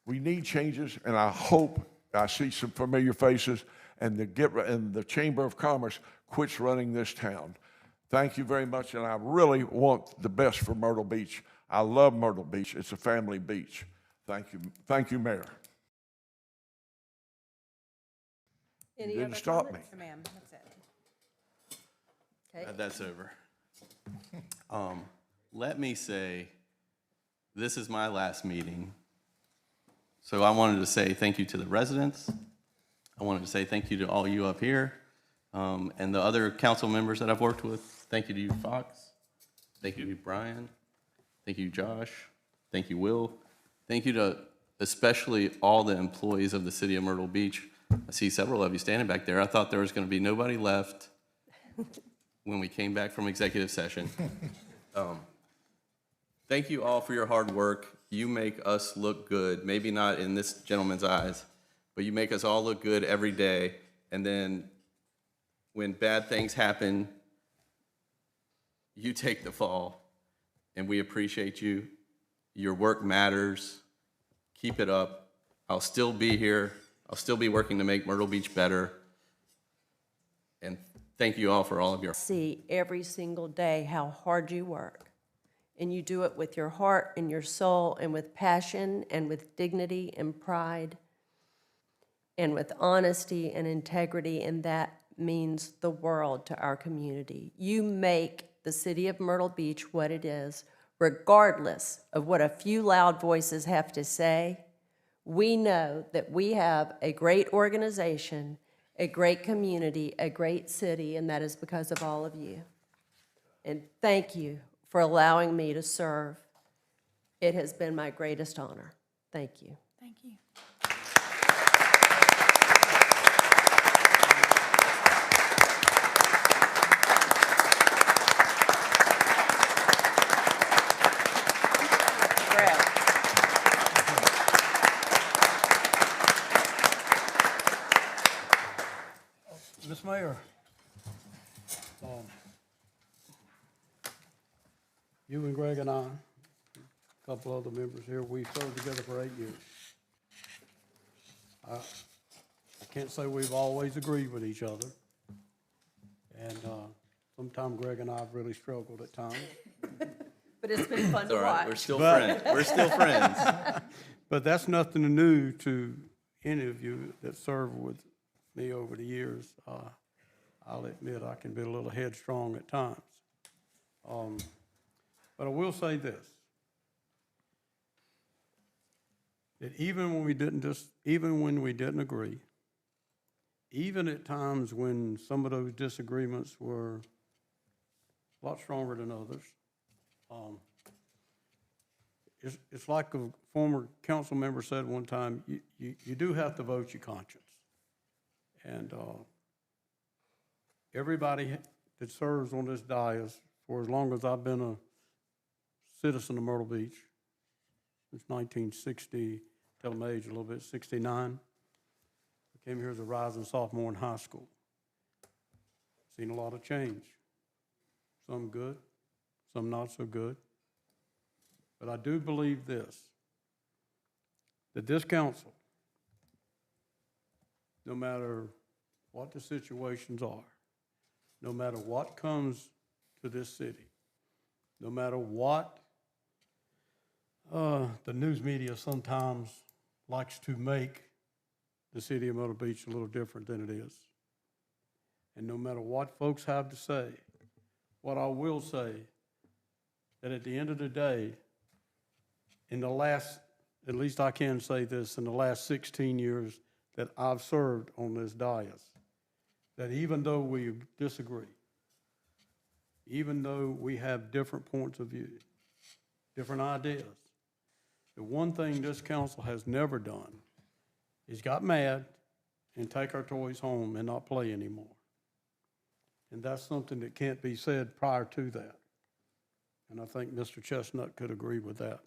we need changes, and I hope I see some familiar faces, and the Chamber of Commerce quits running this town. Thank you very much, and I really want the best for Myrtle Beach. I love Myrtle Beach. It's a family beach. Thank you. Thank you, Mayor. Any You didn't other stop me. comments? Ma'am, that's it. Okay. That's over. Let me say, this is my last meeting. So I wanted to say thank you to the residents. I wanted to say thank you to all you up here, and the other council members that I've worked with. Thank you to you, Fox. Thank you to Brian. Thank you, Josh. Thank you, Will. Thank you to especially all the employees of the city of Myrtle Beach. I see several of you standing back there. I thought there was going to be nobody left when we came back from executive session. Thank you all for your hard work. You make us look good, maybe not in this gentleman's eyes, but you make us all look good every day. And then when bad things happen, you take the fall, and we appreciate you. Your work matters. Keep it up. I'll still be here. I'll still be working to make Myrtle Beach better. And thank you all for all of your. See every single day how hard you work. And you do it with your heart and your soul and with passion and with dignity and pride and with honesty and integrity, and that means the world to our community. You make the city of Myrtle Beach what it is, regardless of what a few loud voices have to say. We know that we have a great organization, a great community, a great city, and that is because of all of you. And thank you for allowing me to serve. It has been my greatest honor. Thank you. Thank you. Ms. Mayor, you and Greg and I, a couple other members here, we served together for 8 years. I can't say we've always agreed with each other, and sometimes Greg and I have really struggled at times. But it's been fun It's to all right. watch. We're still friends. We're still friends. But that's nothing new to any of you that served with me over the years. I'll admit I can be a little headstrong at times. But I will say this, that even when we didn't agree, even at times when some of those disagreements were a lot stronger than others, it's like a former council member said one time, you do have to vote your conscience. And everybody that serves on this dais for as long as I've been a citizen of Myrtle Beach, since 1960, tell my age a little bit, 69. I came here as a rising sophomore in high school. Seen a lot of change, some good, some not so good. But I do believe this, that this council, no matter what the situations are, no matter what comes to this city. No matter what the news media sometimes likes to make the city of Myrtle Beach a little different than it is. And no matter what folks have to say, what I will say, that at the end of the day, in the last, at least I can say this, in the last 16 years that I've served on this dais, that even though we disagree, even though we have different points of view, different ideas, the one thing this council has never done is got mad and take our toys home and not play anymore. And that's something that can't be said prior to that. And I think Mr. Chestnut could agree with that.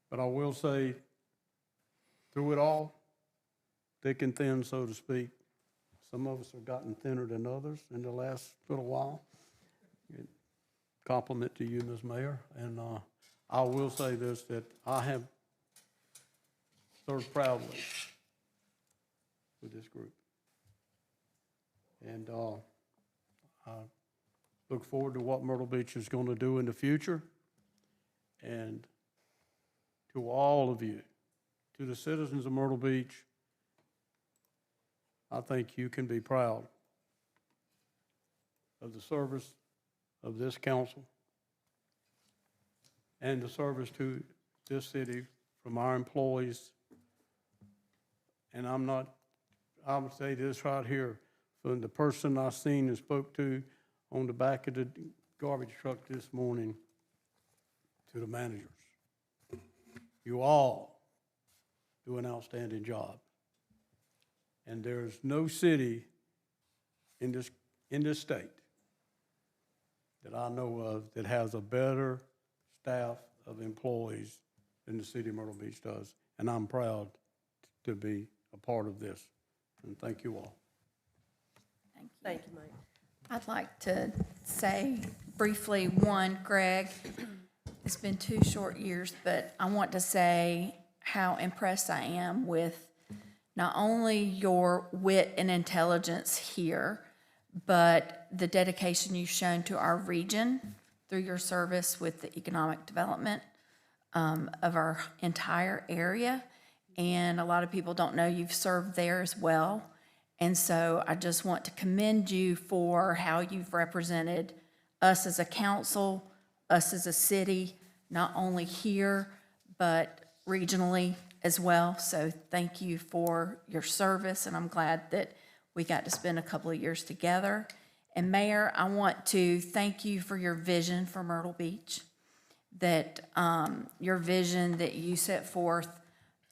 But I will say, through it all, thick and thin, so to speak, some of us have gotten thinner than others in the last little while. Compliment to you, Ms. Mayor. And I will say this, that I have served proudly with this group. And I look forward to what Myrtle Beach is going to do in the future. And to all of you, to the citizens of Myrtle Beach, I think you can be proud of the service of this council and the service to this city from our employees. And I would say this right here, from the person I seen and spoke to on the back of the garbage truck this morning to the managers. You all do an outstanding job. And there's no city in this state that I know of that has a better staff of employees than the city of Myrtle Beach does. And I'm proud to be a part of this. And thank you all. Thank you, Mike. I'd like to say briefly, one, Greg, it's been 2 short years, but I want to say how impressed I am with not only your wit and intelligence here, but the dedication you've shown to our region through your service with the economic development of our entire area. And a lot of people don't know you've served there as well. And so I just want to commend you for how you've represented us as a council, us as a city, not only here, but regionally as well. So thank you for your service, and I'm glad that we got to spend a couple of years together. And Mayor, I want to thank you for your vision for Myrtle Beach, that your vision that you set forth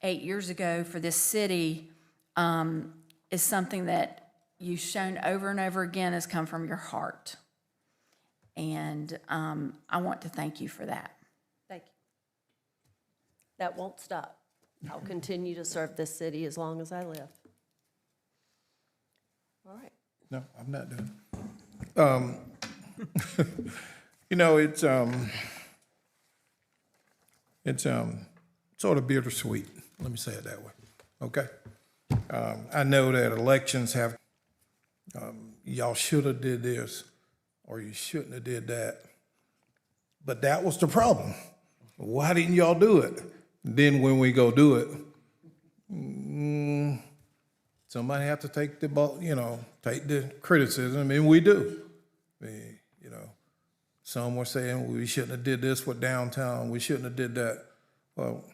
8 years ago for this city is something that you've shown over and over again has come from your heart. And I want to thank you for that. Thank you. That won't stop. I'll continue to serve this city as long as I live. All right. No, I'm not done. You know, it's sort of bittersweet. Let me say it that way. Okay. I know that elections have, y'all should have did this, or you shouldn't have did that. But that was the problem. Why didn't y'all do it? Then when we go do it, somebody have to take the, take the criticism, and we do. Some were saying we shouldn't have did this with downtown, we shouldn't have did that. Well,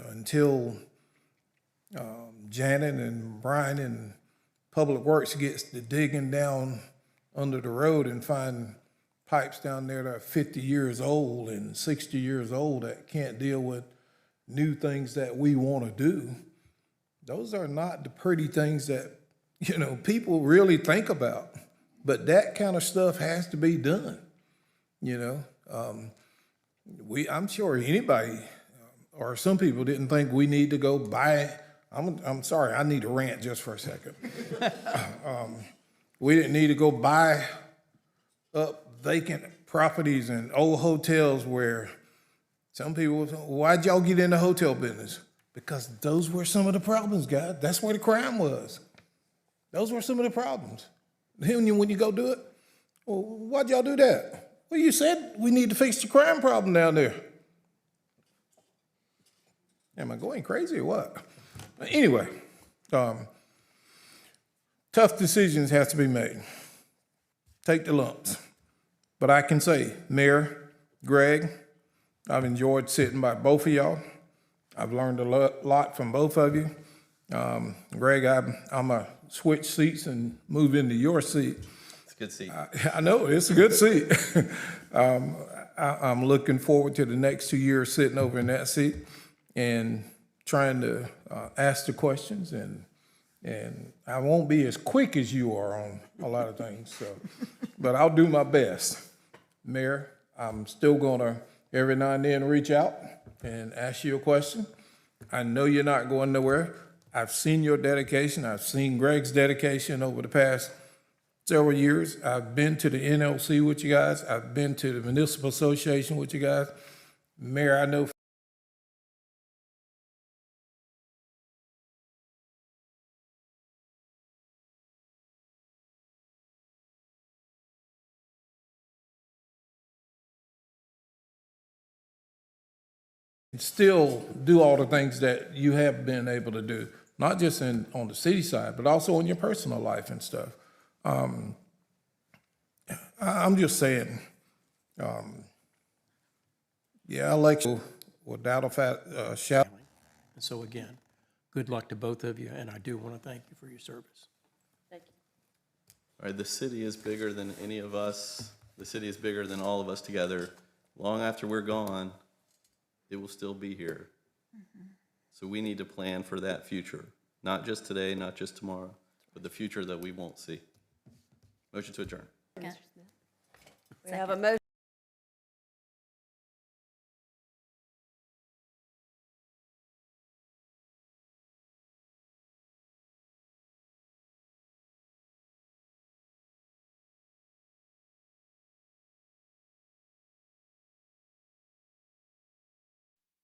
until Janet and Brian and Public Works gets to digging down under the road and find pipes down there that are 50 years old and 60 years old that can't deal with new things that we want to do. Those are not the pretty things that, people really think about. But that kind of stuff has to be done, I'm sure anybody or some people didn't think we need to go buy. I'm sorry, I need to rant just for a second. We didn't need to go buy up vacant properties and old hotels where some people, why'd y'all get in the hotel business? Because those were some of the problems, guys. That's where the crime was. Those were some of the problems. Then when you go do it, Well, why'd y'all do that? Well, you said we need to fix the crime problem down there. Am I going crazy or what? Anyway, tough decisions have to be made. Take the lumps. But I can say, Mayor, Greg, I've enjoyed sitting by both of y'all. I've learned a lot from both of you. Greg, I'm going to switch seats and move into your seat. It's a good seat. I know, it's a good seat. I'm looking forward to the next 2 years sitting over in that seat and trying to ask the questions, and I won't be as quick as you are on a lot of things, so, but I'll do my best. Mayor, I'm still gonna every now and then reach out and ask you a question. I know you're not going nowhere. I've seen your dedication. I've seen Greg's dedication over the past several years. I've been to the NLC with you guys. I've been to the Municipal Association with you guys. Mayor, I know still do all the things that you have been able to do, not just on the city side, but also in your personal life and stuff. I'm just saying, yeah, election without a shout. And so again, good luck to both of you, and I do want to thank you for your service. Thank you. All right, the city is bigger than any of us. The city is bigger than all of us together. Long after we're gone, it will still be here. So we need to plan for that future, not just today, not just tomorrow, but the future that we won't see. Motion to adjourn. We have a motion